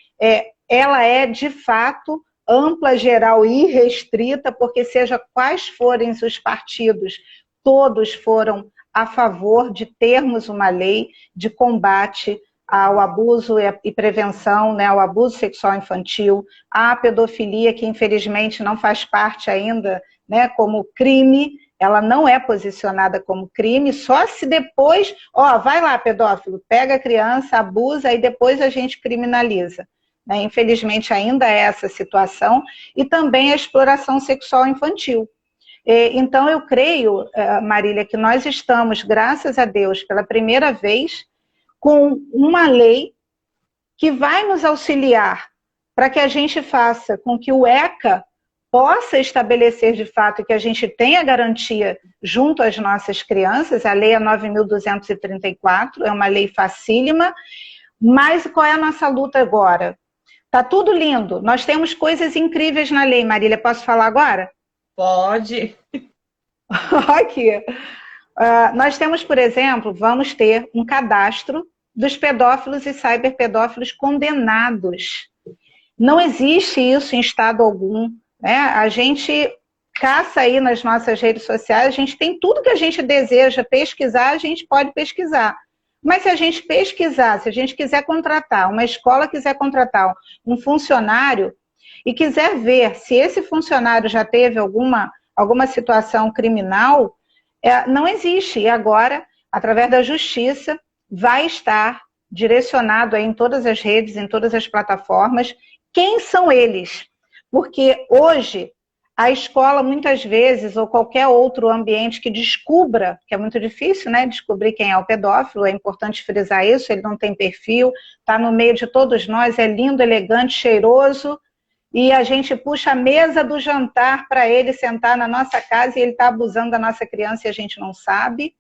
ela é, de fato, ampla, geral e restrita, porque seja quais forem os partidos, todos foram a favor de termos uma lei de combate ao abuso e prevenção, né, ao abuso sexual infantil, à pedofilia, que infelizmente não faz parte ainda, né, como crime. Ela não é posicionada como crime, só se depois, vai lá, pedófilo, pega a criança, abusa e depois a gente criminaliza. Né? Infelizmente ainda é essa situação, e também a exploração sexual infantil. Então eu creio, Marília, que nós estamos, graças a Deus, pela primeira vez, com uma lei que vai nos auxiliar para que a gente faça com que o ECA possa estabelecer de fato que a gente tenha garantia junto às nossas crianças. A lei é 9.234, é uma lei facílima, mas qual é a nossa luta agora? Tá tudo lindo, nós temos coisas incríveis na lei, Marília, posso falar agora? Pode. Aqui. Nós temos, por exemplo, vamos ter um cadastro dos pedófilos e cyberpedófilos condenados. Não existe isso em estado algum. A gente caça aí nas nossas redes sociais, a gente tem tudo que a gente deseja pesquisar, a gente pode pesquisar. Mas se a gente pesquisar, se a gente quiser contratar, uma escola quiser contratar um funcionário e quiser ver se esse funcionário já teve alguma situação criminal, não existe. E agora, através da justiça, vai estar direcionado aí em todas as redes, em todas as plataformas, quem são eles. Porque hoje, a escola, muitas vezes, ou qualquer outro ambiente que descubra, que é muito difícil, né, descobrir quem é o pedófilo, é importante frisar isso, ele não tem perfil, está no meio de todos nós, é lindo, elegante, cheiroso, e a gente puxa a mesa do jantar para ele sentar na nossa casa e ele está abusando da nossa criança e a gente não sabe.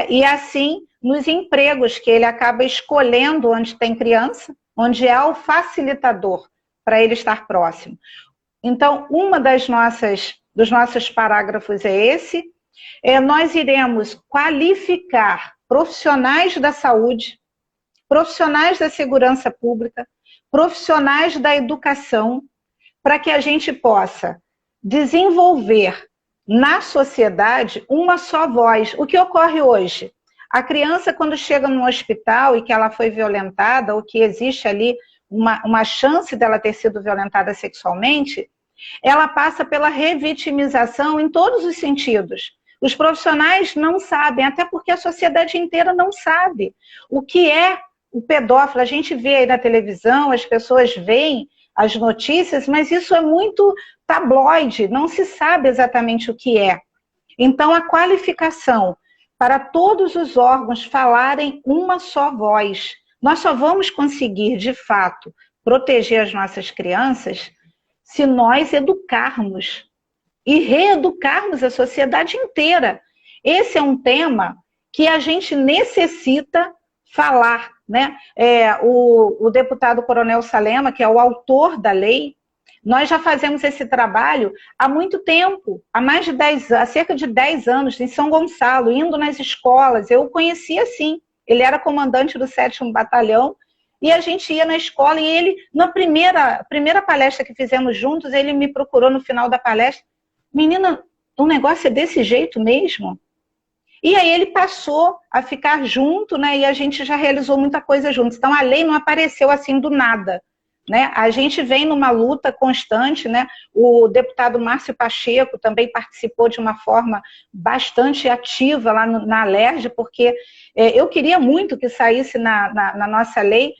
E assim, nos empregos, que ele acaba escolhendo onde tem criança, onde é o facilitador para ele estar próximo. Então, uma dos nossos parágrafos é esse. Nós iremos qualificar profissionais da saúde profissionais da segurança pública, profissionais da educação, para que a gente possa desenvolver na sociedade uma só voz. O que ocorre hoje? A criança, quando chega no hospital e que ela foi violentada, ou que existe ali uma chance dela ter sido violentada sexualmente, ela passa pela revitimização em todos os sentidos. Os profissionais não sabem, até porque a sociedade inteira não sabe o que é o pedófilo. A gente vê aí na televisão, as pessoas veem as notícias, mas isso é muito tabloide, não se sabe exatamente o que é. Então, a qualificação para todos os órgãos falarem uma só voz. Nós só vamos conseguir, de fato, proteger as nossas crianças se nós educarmos e reeducarmos a sociedade inteira. Esse é um tema que a gente necessita falar, né? O deputado Coronel Salema, que é o autor da lei, nós já fazemos esse trabalho há muito tempo, há cerca de 10 anos, em São Gonçalo, indo nas escolas. Eu o conhecia assim, ele era comandante do 7º Batalhão, e a gente ia na escola, e ele, na primeira palestra que fizemos juntos, ele me procurou no final da palestra: menina, o negócio é desse jeito mesmo? E aí ele passou a ficar junto, né, e a gente já realizou muita coisa juntos. Então a lei não apareceu assim do nada, né? A gente vem numa luta constante, né? O deputado Márcio Pacheco também participou de uma forma bastante ativa lá na Alerj, porque eu queria muito que saísse na nossa lei,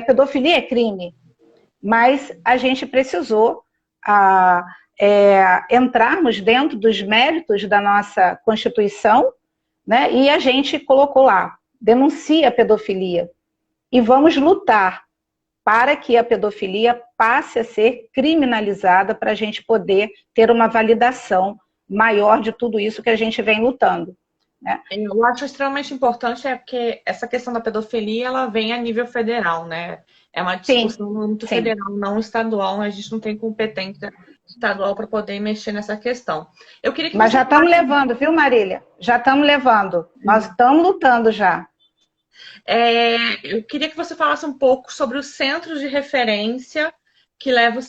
pedofilia é crime, mas a gente precisou entrarmos dentro dos méritos da nossa Constituição, né? E a gente colocou lá, denuncia a pedofilia, e vamos lutar para que a pedofilia passe a ser criminalizada, para a gente poder ter uma validação maior de tudo isso que a gente vem lutando, né? Eu acho extremamente importante, porque essa questão da pedofilia, ela vem a nível federal, né? É uma discussão muito federal, não estadual, a gente não tem competência estadual para poder mexer nessa questão. Eu queria que Mas já estamos levando, viu, Marília? Já estamos levando. Nós estamos lutando já. Eu queria que você falasse um pouco sobre os centros de referência que leva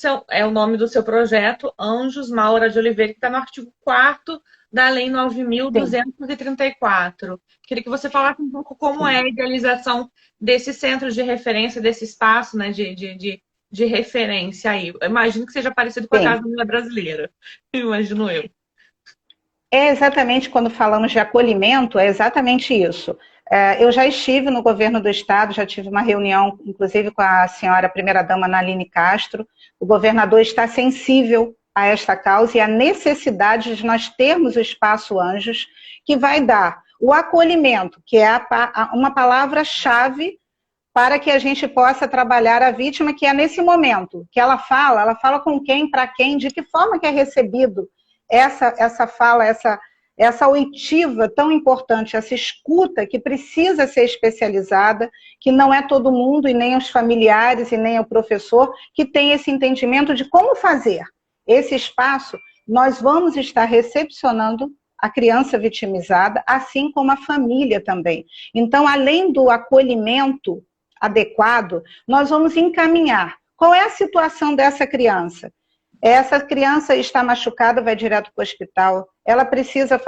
o nome do seu projeto, Anjos Maura de Oliveira, que está no artigo 4º da Lei 9.234. Queria que você falasse um pouco como é a idealização desse centro de referência, desse espaço, né, de referência aí. Eu imagino que seja parecido com a Casa Unida Brasileira, imagino eu. É exatamente, quando falamos de acolhimento, é exatamente isso. Eu já estive no governo do estado, já tive uma reunião, inclusive com a senhora primeira-dama Naline Castro. O governador está sensível a esta causa e a necessidade de nós termos o Espaço Anjos, que vai dar o acolhimento, que é uma palavra-chave para que a gente possa trabalhar a vítima, que é nesse momento que ela fala com quem, para quem, de que forma que é recebido essa fala, essa oitiva tão importante, essa escuta que precisa ser especializada, que não é todo mundo, e nem os familiares, e nem o professor, que tem esse entendimento de como fazer. Esse espaço, nós vamos estar recepcionando a criança vitimizada, assim como a família também. Então, além do acolhimento adequado, nós vamos encaminhar. Qual é a situação dessa criança? Essa criança está machucada, vai direto para o hospital. Ela precisa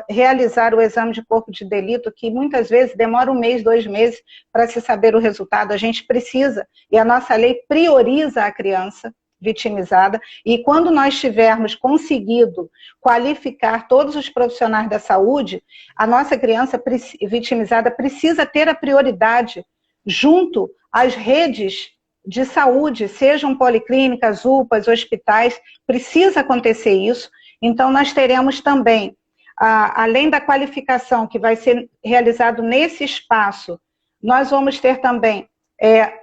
realizar o exame de corpo de delito, que muitas vezes demora 1 mês, 2 meses para se saber o resultado. A gente precisa, e a nossa lei prioriza a criança vitimizada, e quando nós tivermos conseguido qualificar todos os profissionais da saúde, a nossa criança vitimizada precisa ter a prioridade junto às redes de saúde, sejam policlínicas, UPAs, hospitais, precisa acontecer isso. Então, nós teremos também, além da qualificação que vai ser realizado nesse espaço, nós vamos ter também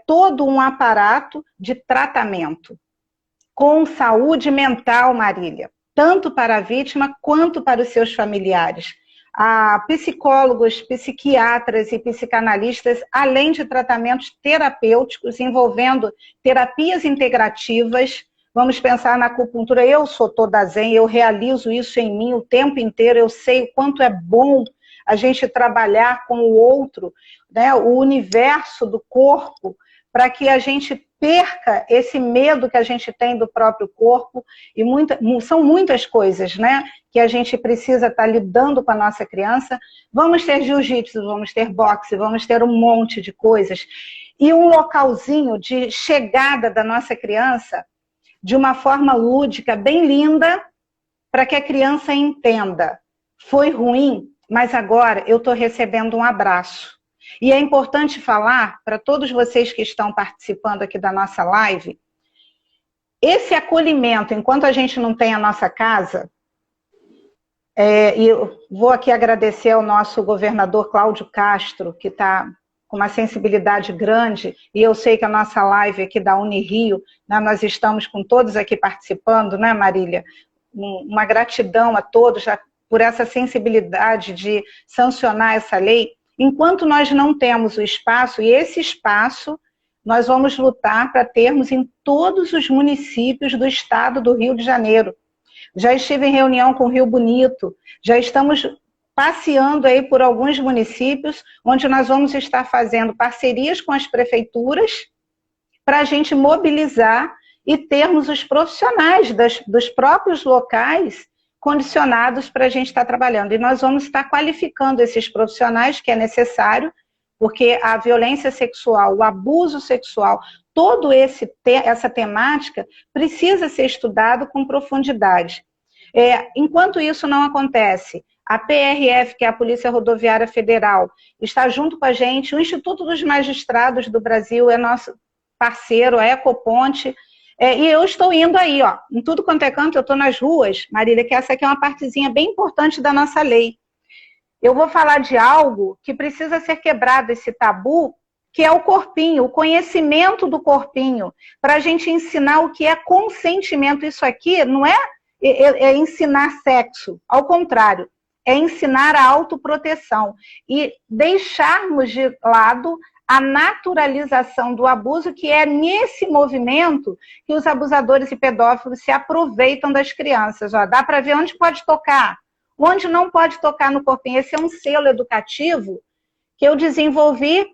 todo um aparato de tratamento com saúde mental, Marília, tanto para a vítima quanto para os seus familiares. Psicólogos, psiquiatras e psicanalistas, além de tratamentos terapêuticos envolvendo terapias integrativas. Vamos pensar na acupuntura. Eu sou toda zen, eu realizo isso em mim o tempo inteiro, eu sei o quanto é bom a gente trabalhar com o outro, né, o universo do corpo, para que a gente perca esse medo que a gente tem do próprio corpo, e são muitas coisas, né, que a gente precisa estar lidando com a nossa criança. Vamos ter jiu-jitsu, vamos ter boxe, vamos ter um monte de coisas, e um localzinho de chegada da nossa criança de uma forma lúdica, bem linda, para que a criança entenda. Foi ruim, mas agora eu estou recebendo um abraço. E é importante falar para todos vocês que estão participando aqui da nossa live, esse acolhimento, enquanto a gente não tem a nossa casa, e eu vou aqui agradecer ao nosso governador Cláudio Castro, que está com uma sensibilidade grande, e eu sei que a nossa live aqui da Unirio, né, nós estamos com todos aqui participando, né, Marília? Uma gratidão a todos por essa sensibilidade de sancionar essa lei. Enquanto nós não temos o espaço, e esse espaço nós vamos lutar para termos em todos os municípios do estado do Rio de Janeiro. Já estive em reunião com o Rio Bonito, já estamos passeando aí por alguns municípios, onde nós vamos estar fazendo parcerias com as prefeituras para a gente mobilizar e termos os profissionais dos próprios locais condicionados para a gente estar trabalhando. E nós vamos estar qualificando esses profissionais, que é necessário, porque a violência sexual, o abuso sexual, toda essa temática precisa ser estudado com profundidade. Enquanto isso não acontece, a PRF, que é a Polícia Rodoviária Federal, está junto com a gente, o Instituto dos Magistrados do Brasil é nosso parceiro, a Ecoponte, e eu estou indo aí, ó, em tudo quanto é canto, eu estou nas ruas, Marília, que essa aqui é uma partezinha bem importante da nossa lei. Eu vou falar de algo que precisa ser quebrado, esse tabu, que é o corpinho, o conhecimento do corpinho, para a gente ensinar o que é consentimento. Isso aqui não é ensinar sexo, ao contrário, é ensinar a autoproteção e deixarmos de lado a naturalização do abuso, que é nesse movimento que os abusadores e pedófilos se aproveitam das crianças. Ó, dá para ver onde pode tocar, onde não pode tocar no corpinho. Esse é um selo educativo que eu desenvolvi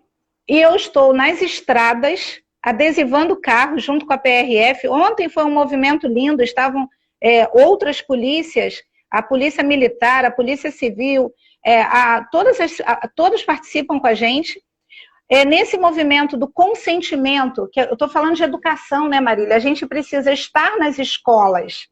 e eu estou nas estradas adesivando carros junto com a PRF. Ontem foi um movimento lindo, estavam outras polícias, a Polícia Militar, a Polícia Civil, todos participam com a gente. Nesse movimento do consentimento, que eu estou falando de educação, né, Marília? A gente precisa estar nas escolas,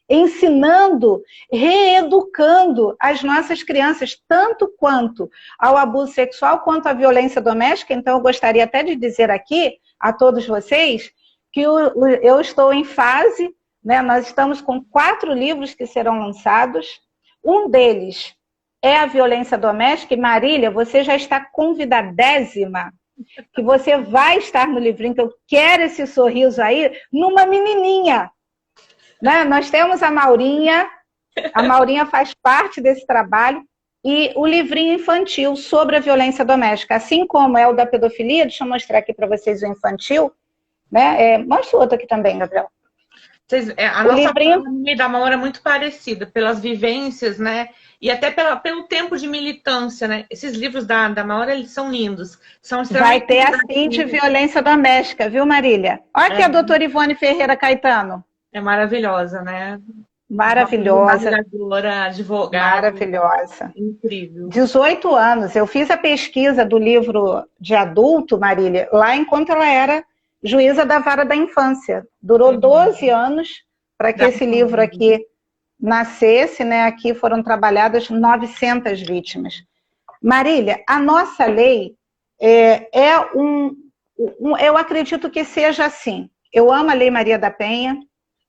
ensinando, reeducando as nossas crianças, tanto quanto ao abuso sexual, quanto à violência doméstica. Então, eu gostaria até de dizer aqui a todos vocês que eu estou em fase, né, nós estamos com 4 livros que serão lançados. Um deles é a violência doméstica. E Marília, você já está convidadésima, que você vai estar no livrinho, que eu quero esse sorriso aí, numa menininha. Né? Nós temos a Maurinha faz parte desse trabalho, e o livrinho infantil sobre a violência doméstica, assim como é o da pedofilia. Deixa eu mostrar aqui para vocês o infantil. Né? Mostra o outro aqui também, Gabriel. A nossa família da Maura é muito parecida, pelas vivências, né? E até pelo tempo de militância, né? Esses livros da Maura, eles são lindos. Vai ter assim de violência doméstica, viu, Marília? Olha aqui a doutora Ivone Ferreira Caetano. É maravilhosa, né? Maravilhosa. Advogada. Maravilhosa. Incrível. 18 anos. Eu fiz a pesquisa do livro de adulto, Marília, lá enquanto ela era juíza da vara da infância. Durou 12 anos para que esse livro aqui nascesse, né? Aqui foram trabalhadas 900 vítimas. Marília, a nossa lei eu acredito que seja assim. Eu amo a Lei Maria da Penha.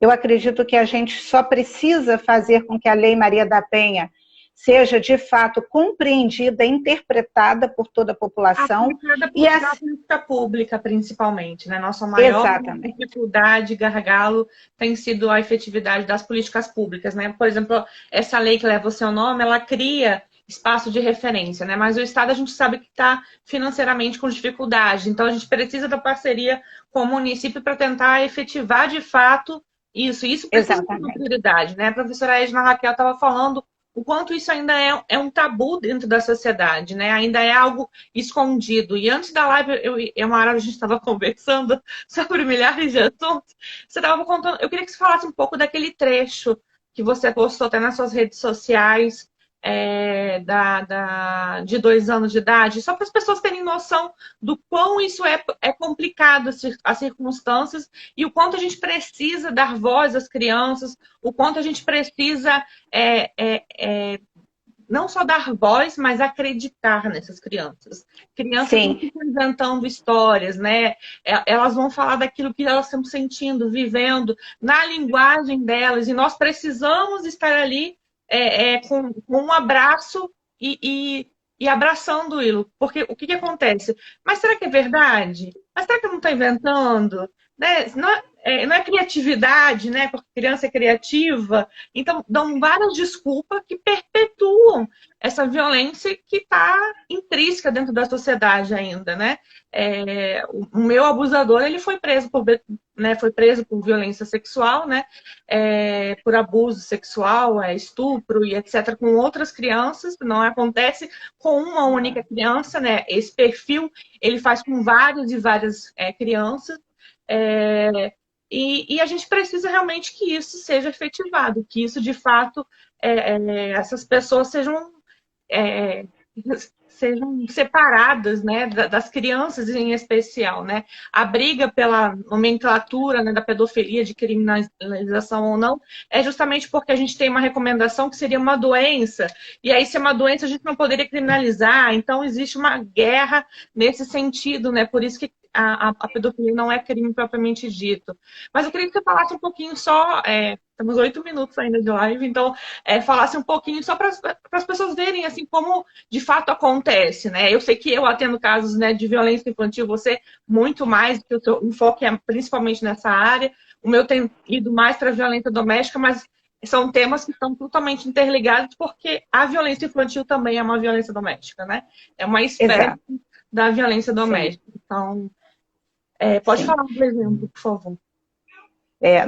Eu acredito que a gente só precisa fazer com que a Lei Maria da Penha seja, de fato, compreendida, interpretada por toda a população. E a política pública, principalmente, né? Nossa maior dificuldade, gargalo, tem sido a efetividade das políticas públicas, né? Por exemplo, essa lei que leva o seu nome, ela cria espaço de referência, né? Mas o Estado, a gente sabe que está financeiramente com dificuldade, então a gente precisa da parceria com o município para tentar efetivar, de fato, isso precisa ser uma prioridade, né? A professora Edna Raquel estava falando o quanto isso ainda é um tabu dentro da sociedade, né? Ainda é algo escondido. E antes da live, Mara, a gente estava conversando sobre milhares de assuntos. Você estava contando, eu queria que você falasse um pouco daquele trecho que você postou até nas suas redes sociais, de 2 anos de idade, só para as pessoas terem noção do quão isso é complicado, as circunstâncias, e o quanto a gente precisa dar voz às crianças, o quanto a gente precisa não só dar voz, mas acreditar nessas crianças. Crianças não ficam inventando histórias, né? Elas vão falar daquilo que elas estão sentindo, vivendo, na linguagem delas, e nós precisamos estar ali com um abraço e abraçando ele. Porque o que acontece? Mas será que é verdade? Mas será que eu não estou inventando? Né? Não é criatividade, né? Porque criança é criativa. Então, dão várias desculpas que perpetuam essa violência que está intrínseca dentro da sociedade ainda, né? O meu abusador, ele foi preso por violência sexual, né? Por abuso sexual, estupro e etc. com outras crianças. Não acontece com uma única criança, né? Esse perfil, ele faz com várias e várias crianças. E a gente precisa realmente que isso seja efetivado, que isso, de fato, essas pessoas sejam separadas, né, das crianças em especial, né? A briga pela nomenclatura, né, da pedofilia, de criminalização ou não, é justamente porque a gente tem uma recomendação que seria uma doença, e aí se é uma doença a gente não poderia criminalizar, então existe uma guerra nesse sentido, né? Por isso que a pedofilia não é crime propriamente dito. Mas eu queria que você falasse um pouquinho só, temos 8 minutos ainda de live, então falasse um pouquinho só para as pessoas verem assim como de fato acontece, né? Eu sei que eu atendo casos, né, de violência infantil, você muito mais, porque o seu enfoque é principalmente nessa área, o meu tem ido mais para a violência doméstica, mas são temas que estão totalmente interligados, porque a violência infantil também é uma violência doméstica, né? É uma espécie da violência doméstica. Sim. Então, pode falar um exemplo, por favor.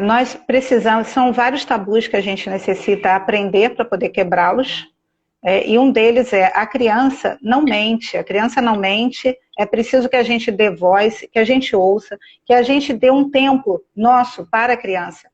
Nós precisamos, são vários tabus que a gente necessita aprender para poder quebrá-los, e um deles é a criança não mente, é preciso que a gente dê voz, que a gente ouça, que a gente dê um tempo nosso para a criança,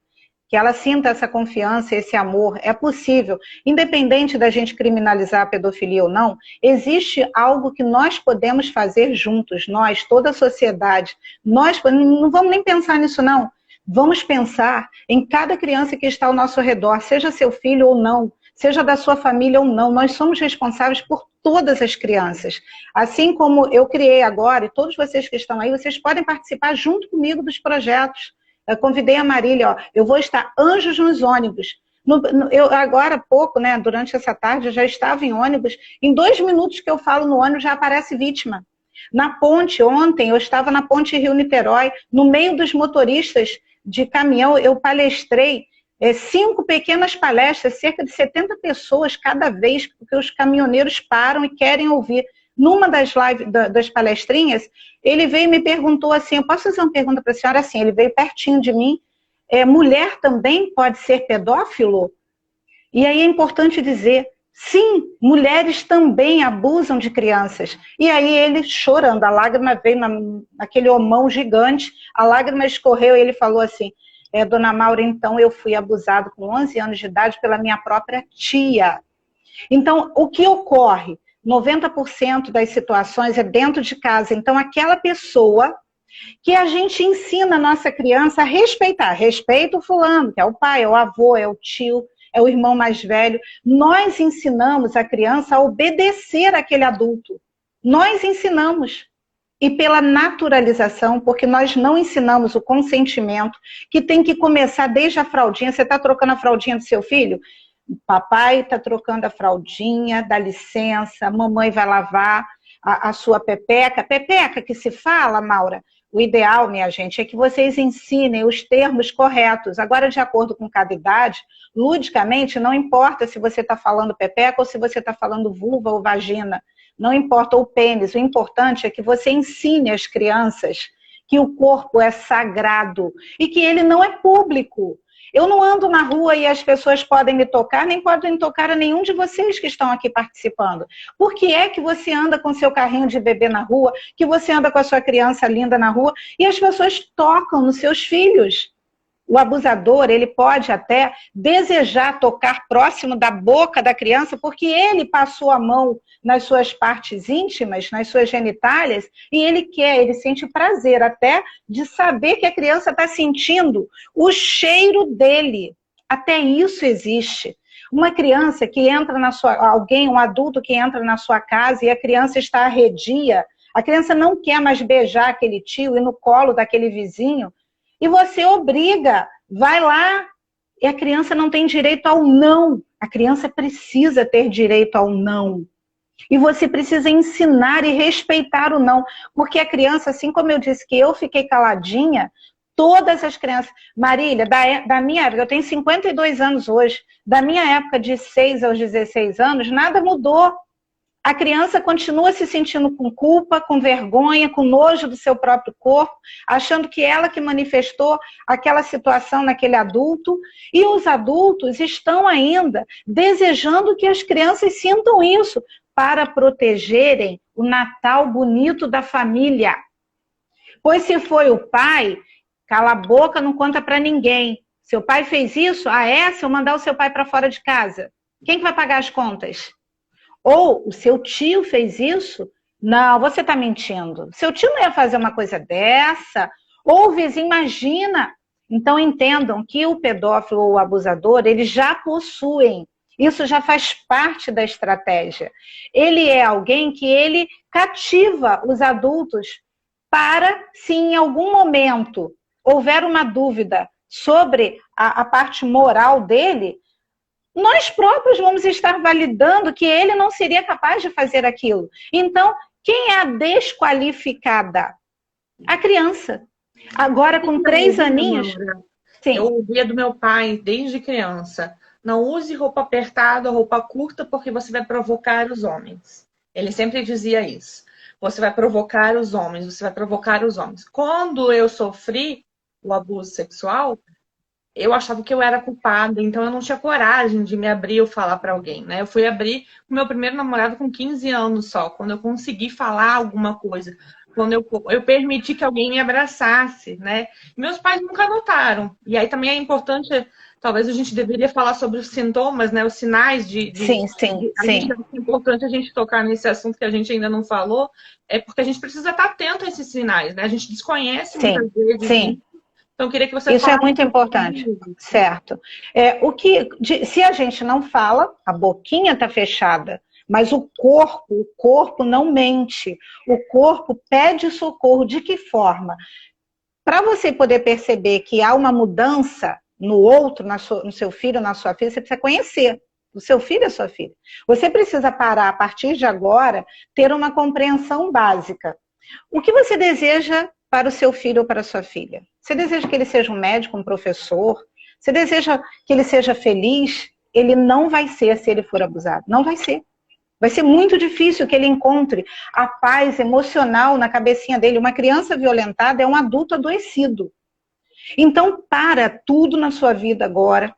que ela sinta essa confiança, esse amor, é possível, independente da gente criminalizar a pedofilia ou não, existe algo que nós podemos fazer juntos, nós, toda a sociedade, nós não vamos nem pensar nisso não, vamos pensar em cada criança que está ao nosso redor, seja seu filho ou não, seja da sua família ou não, nós somos responsáveis por todas as crianças. Assim como eu criei agora, e todos vocês que estão aí, vocês podem participar junto comigo dos projetos. Eu convidei a Marília, eu vou estar Anjos nos ônibus. Eu agora há pouco, né, durante essa tarde, eu já estava em ônibus, em 2 minutos que eu falo no ônibus já aparece vítima. Na ponte, ontem, eu estava na ponte Rio-Niterói, no meio dos motoristas de caminhão, eu palestrei 5 pequenas palestras, cerca de 70 pessoas cada vez, porque os caminhoneiros param e querem ouvir. Numa das lives, das palestrinhas, ele veio e me perguntou assim, eu posso fazer uma pergunta para a senhora? Assim, ele veio pertinho de mim, mulher também pode ser pedófilo? E aí é importante dizer, sim, mulheres também abusam de crianças. E aí ele chorando, a lágrima veio naquele homão gigante, a lágrima escorreu e ele falou assim, Dona Maura, então eu fui abusado com 11 anos de idade pela minha própria tia. Então, o que ocorre? 90% das situações é dentro de casa. Então, aquela pessoa que a gente ensina a nossa criança a respeitar. Respeita o fulano, que é o pai, é o avô, é o tio, é o irmão mais velho. Nós ensinamos a criança a obedecer àquele adulto. Nós ensinamos. E pela naturalização, porque nós não ensinamos o consentimento, que tem que começar desde a fraldinha. Você está trocando a fraldinha do seu filho? Papai está trocando a fraldinha, dá licença, mamãe vai lavar a sua pepeca. Pepeca que se fala, Maura, o ideal, minha gente, é que vocês ensinem os termos corretos. Agora, de acordo com cada idade, ludicamente, não importa se você está falando pepeca ou se você está falando vulva ou vagina. Não importa o pênis, o importante é que você ensine às crianças que o corpo é sagrado e que ele não é público. Eu não ando na rua e as pessoas podem me tocar, nem podem tocar a nenhum de vocês que estão aqui participando. Por que é que você anda com seu carrinho de bebê na rua, que você anda com a sua criança linda na rua, e as pessoas tocam nos seus filhos? O abusador, ele pode até desejar tocar próximo da boca da criança, porque ele passou a mão nas suas partes íntimas, nas suas genitálias, e ele sente prazer até de saber que a criança está sentindo o cheiro dele. Até isso existe. Uma criança que entra na sua... um adulto que entra na sua casa e a criança está arredia, a criança não quer mais beijar aquele tio e no colo daquele vizinho, e você obriga, vai lá, e a criança não tem direito ao não. A criança precisa ter direito ao não. E você precisa ensinar e respeitar o não. Porque a criança, assim como eu disse que eu fiquei caladinha, todas as crianças... Marília, da minha época, eu tenho 52 anos hoje, da minha época de 6 aos 16 anos, nada mudou. A criança continua se sentindo com culpa, com vergonha, com nojo do seu próprio corpo, achando que ela que manifestou aquela situação naquele adulto. E os adultos estão ainda desejando que as crianças sintam isso para protegerem o Natal bonito da família. Pois se foi o pai, cala a boca, não conta para ninguém. Seu pai fez isso? Se eu mandar o seu pai para fora de casa, quem que vai pagar as contas? Ou o seu tio fez isso? Não, você está mentindo. Seu tio não ia fazer uma coisa dessa. Ou o vizinho, imagina. Então entendam que o pedófilo ou o abusador, eles já possuem. Isso já faz parte da estratégia. Ele é alguém que ele cativa os adultos para, se em algum momento houver uma dúvida sobre a parte moral dele, nós próprios vamos estar validando que ele não seria capaz de fazer aquilo. Então, quem é a desqualificada? A criança. Agora, com 3 aninhos... Sim. Eu ouvia do meu pai, desde criança, não use roupa apertada, roupa curta, porque você vai provocar os homens. Ele sempre dizia isso. Você vai provocar os homens, você vai provocar os homens. Quando eu sofri o abuso sexual, eu achava que eu era culpada, então eu não tinha coragem de me abrir ou falar para alguém, né? Eu fui abrir com meu primeiro namorado com 15 anos só, quando eu consegui falar alguma coisa, quando eu permiti que alguém me abraçasse, né? Meus pais nunca notaram. E aí também é importante, talvez a gente deveria falar sobre os sintomas, né? Os sinais Sim. É importante a gente tocar nesse assunto que a gente ainda não falou, é porque a gente precisa estar atento a esses sinais, né? A gente desconhece muitas vezes. Sim. Então, eu queria que você Isso é muito importante, certo? Se a gente não fala, a boquinha está fechada, mas o corpo não mente. O corpo pede socorro. De que forma? Para você poder perceber que há uma mudança no outro, no seu filho, na sua filha, você precisa conhecer o seu filho e a sua filha. Você precisa parar, a partir de agora, ter uma compreensão básica. O que você deseja para o seu filho ou para a sua filha? Você deseja que ele seja um médico, um professor? Você deseja que ele seja feliz? Ele não vai ser se ele for abusado. Não vai ser. Vai ser muito difícil que ele encontre a paz emocional na cabecinha dele. Uma criança violentada é um adulto adoecido. Então, para tudo na sua vida agora.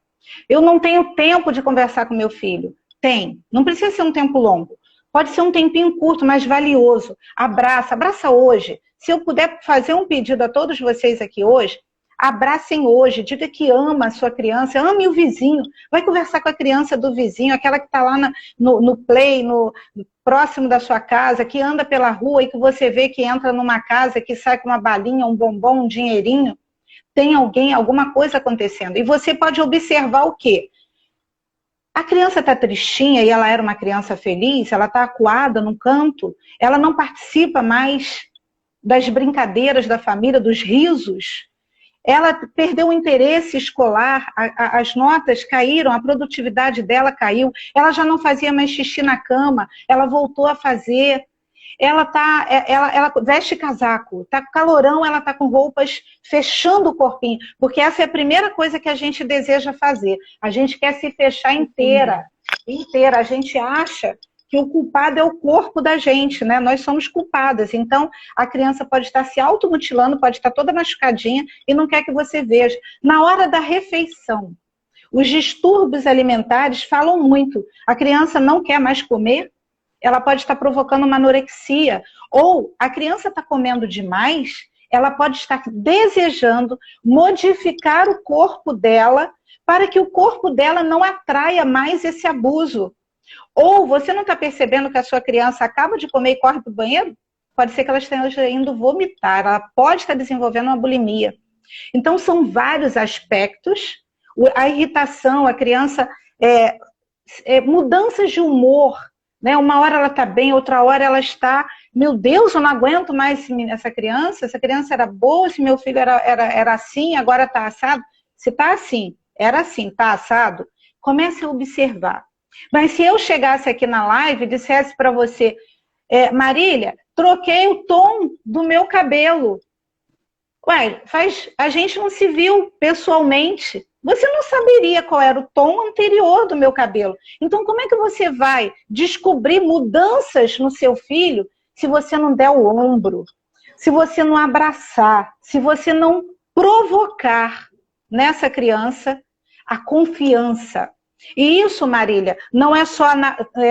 Eu não tenho tempo de conversar com meu filho. Tem. Não precisa ser um tempo longo. Pode ser um tempinho curto, mas valioso. Abraça hoje. Se eu puder fazer um pedido a todos vocês aqui hoje, abracem hoje, diga que ama a sua criança, ame o vizinho, vai conversar com a criança do vizinho, aquela que está lá no play, próximo da sua casa, que anda pela rua e que você vê que entra numa casa, que sai com uma balinha, um bombom, um dinheirinho, tem alguma coisa acontecendo. E você pode observar o quê? A criança está tristinha e ela era uma criança feliz, ela está acuada num canto, ela não participa mais das brincadeiras da família, dos risos. Ela perdeu o interesse escolar, as notas caíram, a produtividade dela caiu, ela já não fazia mais xixi na cama, ela voltou a fazer. Ela veste casaco, tá calorão, ela tá com roupas fechando o corpinho, porque essa é a primeira coisa que a gente deseja fazer. A gente quer se fechar inteira. A gente acha que o culpado é o corpo da gente, né? Nós somos culpadas. Então, a criança pode estar se automutilando, pode estar toda machucadinha e não quer que você veja. Na hora da refeição, os distúrbios alimentares falam muito. A criança não quer mais comer, ela pode estar provocando uma anorexia. Ou a criança está comendo demais, ela pode estar desejando modificar o corpo dela para que o corpo dela não atraia mais esse abuso. Ou você não está percebendo que a sua criança acaba de comer e corre para o banheiro? Pode ser que ela esteja indo vomitar, ela pode estar desenvolvendo uma bulimia. Então, são vários aspectos. A irritação, a criança, mudanças de humor, né? Uma hora ela está bem, outra hora ela está, meu Deus, eu não aguento mais essa criança era boa, se meu filho era assim, agora está assado. Se está assim, era assim, está assado, comece a observar. Mas se eu chegasse aqui na live e dissesse para você, Marília, troquei o tom do meu cabelo. Ué, a gente não se viu pessoalmente. Você não saberia qual era o tom anterior do meu cabelo. Então, como é que você vai descobrir mudanças no seu filho se você não der o ombro, se você não abraçar, se você não provocar nessa criança a confiança? E isso, Marília, não é só,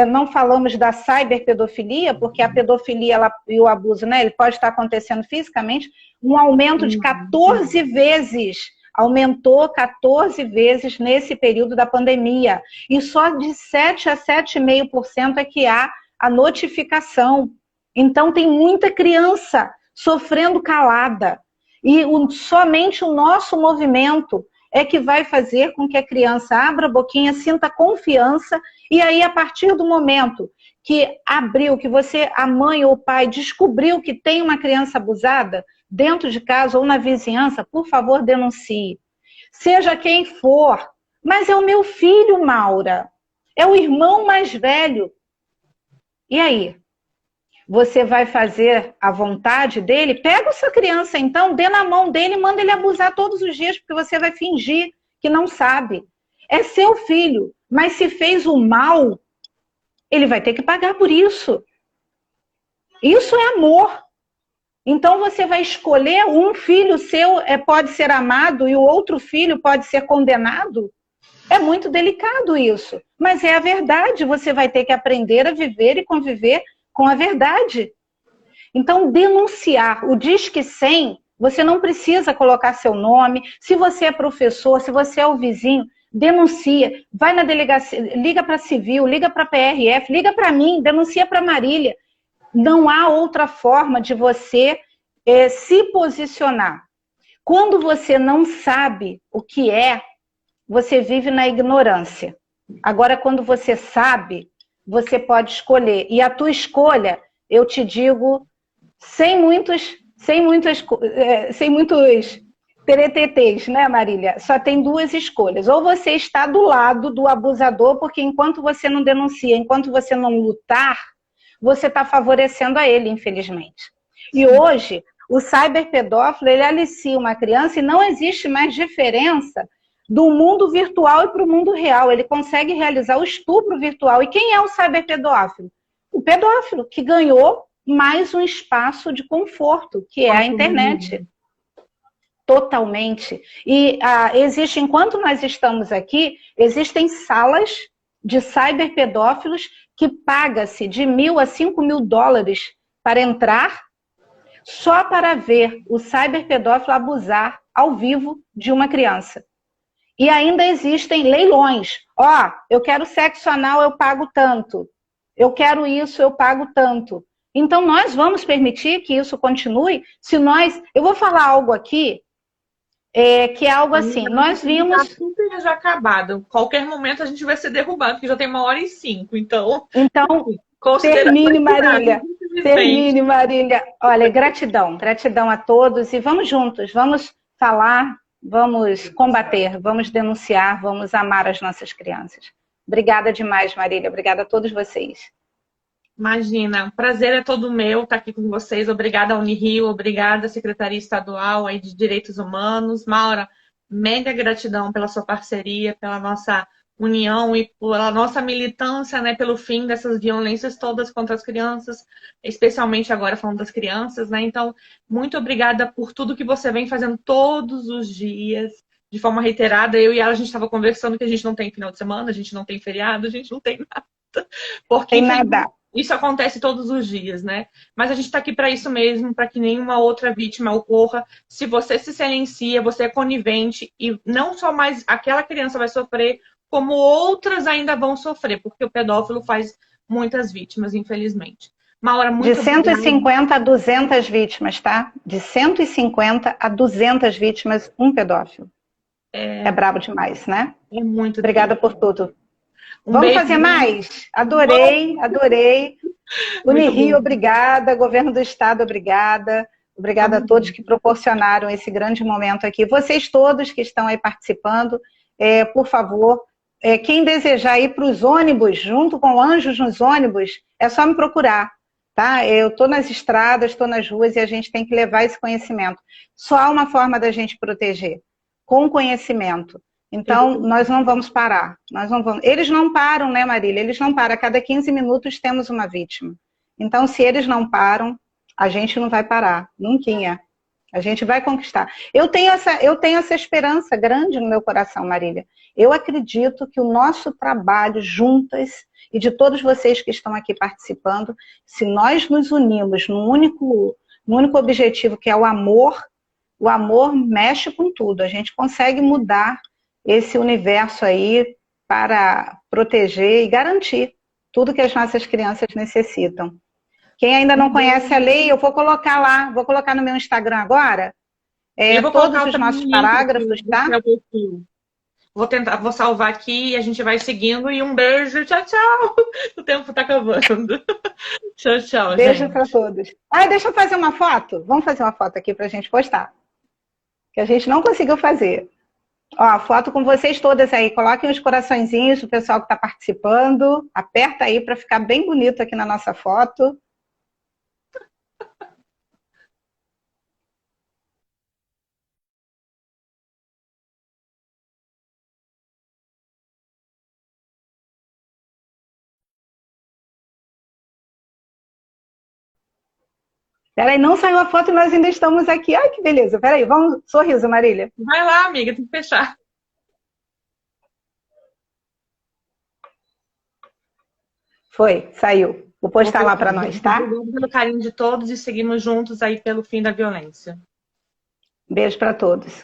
não falamos da cyberpedofilia, porque a pedofilia e o abuso, né, ele pode estar acontecendo fisicamente, um aumento de 14 vezes, aumentou 14 vezes nesse período da pandemia. E só de 7 a 7,5% é que há a notificação. Então tem muita criança sofrendo calada. E somente o nosso movimento é que vai fazer com que a criança abra a boquinha, sinta confiança, e aí, a partir do momento que abriu, que você, a mãe ou o pai, descobriu que tem uma criança abusada, dentro de casa ou na vizinhança, por favor, denuncie. Seja quem for, mas é o meu filho, Maura, é o irmão mais velho. E aí? Você vai fazer a vontade dele? Pega a sua criança, então, dê na mão dele e manda ele abusar todos os dias, porque você vai fingir que não sabe. É seu filho, mas se fez o mal, ele vai ter que pagar por isso. Isso é amor. Então você vai escolher, um filho seu pode ser amado e o outro filho pode ser condenado? É muito delicado isso. Mas é a verdade, você vai ter que aprender a viver e conviver com a verdade. Então, denunciar o Disque 100, você não precisa colocar seu nome. Se você é professor, se você é o vizinho, denuncia. Vai na delegacia, liga para a Civil, liga para a PRF, liga para mim, denuncia para a Marília. Não há outra forma de você se posicionar. Quando você não sabe o que é, você vive na ignorância. Agora, quando você sabe, você pode escolher. E a tua escolha, eu te digo, sem muitos teretetês, né, Marília? Só tem duas escolhas. Ou você está do lado do abusador, porque enquanto você não denuncia, enquanto você não lutar, você está favorecendo a ele, infelizmente. E hoje, o cyberpedófilo, ele alicia uma criança e não existe mais diferença do mundo virtual e para o mundo real. Ele consegue realizar o estupro virtual. E quem é o cyberpedófilo? O pedófilo, que ganhou mais um espaço de conforto, que é a internet. Totalmente. E existe, enquanto nós estamos aqui, existem salas de cyberpedófilos que paga-se de $1.000 a $5.000 para entrar, só para ver o cyberpedófilo abusar ao vivo de uma criança. E ainda existem leilões. Eu quero sexo anal, eu pago tanto. Eu quero isso, eu pago tanto. Então, nós vamos permitir que isso continue? Eu vou falar algo aqui, que é algo assim, nós vimos... Está super já acabado. Qualquer momento a gente vai ser derrubado, porque já tem 1h05, então... Termine, Marília. Termine, Marília. Olha, gratidão a todos e vamos juntos, vamos falar, vamos combater, vamos denunciar, vamos amar as nossas crianças. Obrigada demais, Marília. Obrigada a todos vocês. Imagina, o prazer é todo meu estar aqui com vocês. Obrigada, Unirio, obrigada, Secretaria Estadual aí de Direitos Humanos. Maura, mega gratidão pela sua parceria, pela nossa união e pela nossa militância, né, pelo fim dessas violências todas contra as crianças, especialmente agora falando das crianças, né? Então, muito obrigada por tudo que você vem fazendo todos os dias, de forma reiterada. Eu e ela, a gente estava conversando que a gente não tem final de semana, a gente não tem feriado, a gente não tem nada. Porque, Tem infelizmente, nada. isso acontece todos os dias, né? Mas a gente está aqui para isso mesmo, para que nenhuma outra vítima ocorra. Se você se silencia, você é conivente e não só mais aquela criança vai sofrer, como outras ainda vão sofrer, porque o pedófilo faz muitas vítimas, infelizmente. Maura, De muito obrigada. 150 a 200 vítimas, tá? De 150 a 200 vítimas, um pedófilo. É brabo demais, né? É muito Obrigada triste. por tudo. Um Vamos beijo. fazer mais? Adorei, adorei. Muito Unirio, bom. obrigada. Governo do Estado, obrigada. Obrigada a Tamo todos junto. que proporcionaram esse grande momento aqui. Vocês todos que estão aí participando, por favor, quem desejar ir para os ônibus, junto com Anjos nos ônibus, é só me procurar, tá? Eu estou nas estradas, estou nas ruas e a gente tem que levar esse conhecimento. Só há uma forma da gente proteger, com conhecimento. Então, nós não vamos parar. Nós não vamos... Eles não param, né, Marília? Eles não param. A cada 15 minutos temos uma vítima. Então, se eles não param, a gente não vai parar. Nunca. A gente vai conquistar. Eu tenho essa esperança grande no meu coração, Marília. Eu acredito que o nosso trabalho juntas, e de todos vocês que estão aqui participando, se nós nos unimos num único objetivo, que é o amor mexe com tudo. A gente consegue mudar esse universo aí para proteger e garantir tudo que as nossas crianças necessitam. Quem ainda não conhece a lei, eu vou colocar lá, vou colocar no meu Instagram agora, Eu vou todos colocar os também o nossos link parágrafos, do tá? seu perfil. Vou salvar aqui e a gente vai seguindo. E um beijo, tchau, tchau. O tempo tá acabando. Tchau, tchau, Beijo para gente. todos. Ah, deixa eu fazer uma foto. Vamos fazer uma foto aqui para a gente postar. Que a gente não conseguiu fazer. Ó, foto com vocês todas aí. Coloquem os coraçõezinhos do pessoal que está participando. Aperta aí para ficar bem bonito aqui na nossa foto. Peraí, não saiu a foto e nós ainda estamos aqui. Ai, que beleza. Peraí, vamos. Sorriso, Marília. Vai lá, amiga, tem que fechar. Foi, saiu. Vou postar lá para nós, tá? Obrigada pelo carinho de todos e seguimos juntos aí pelo fim da violência. Beijo para todos.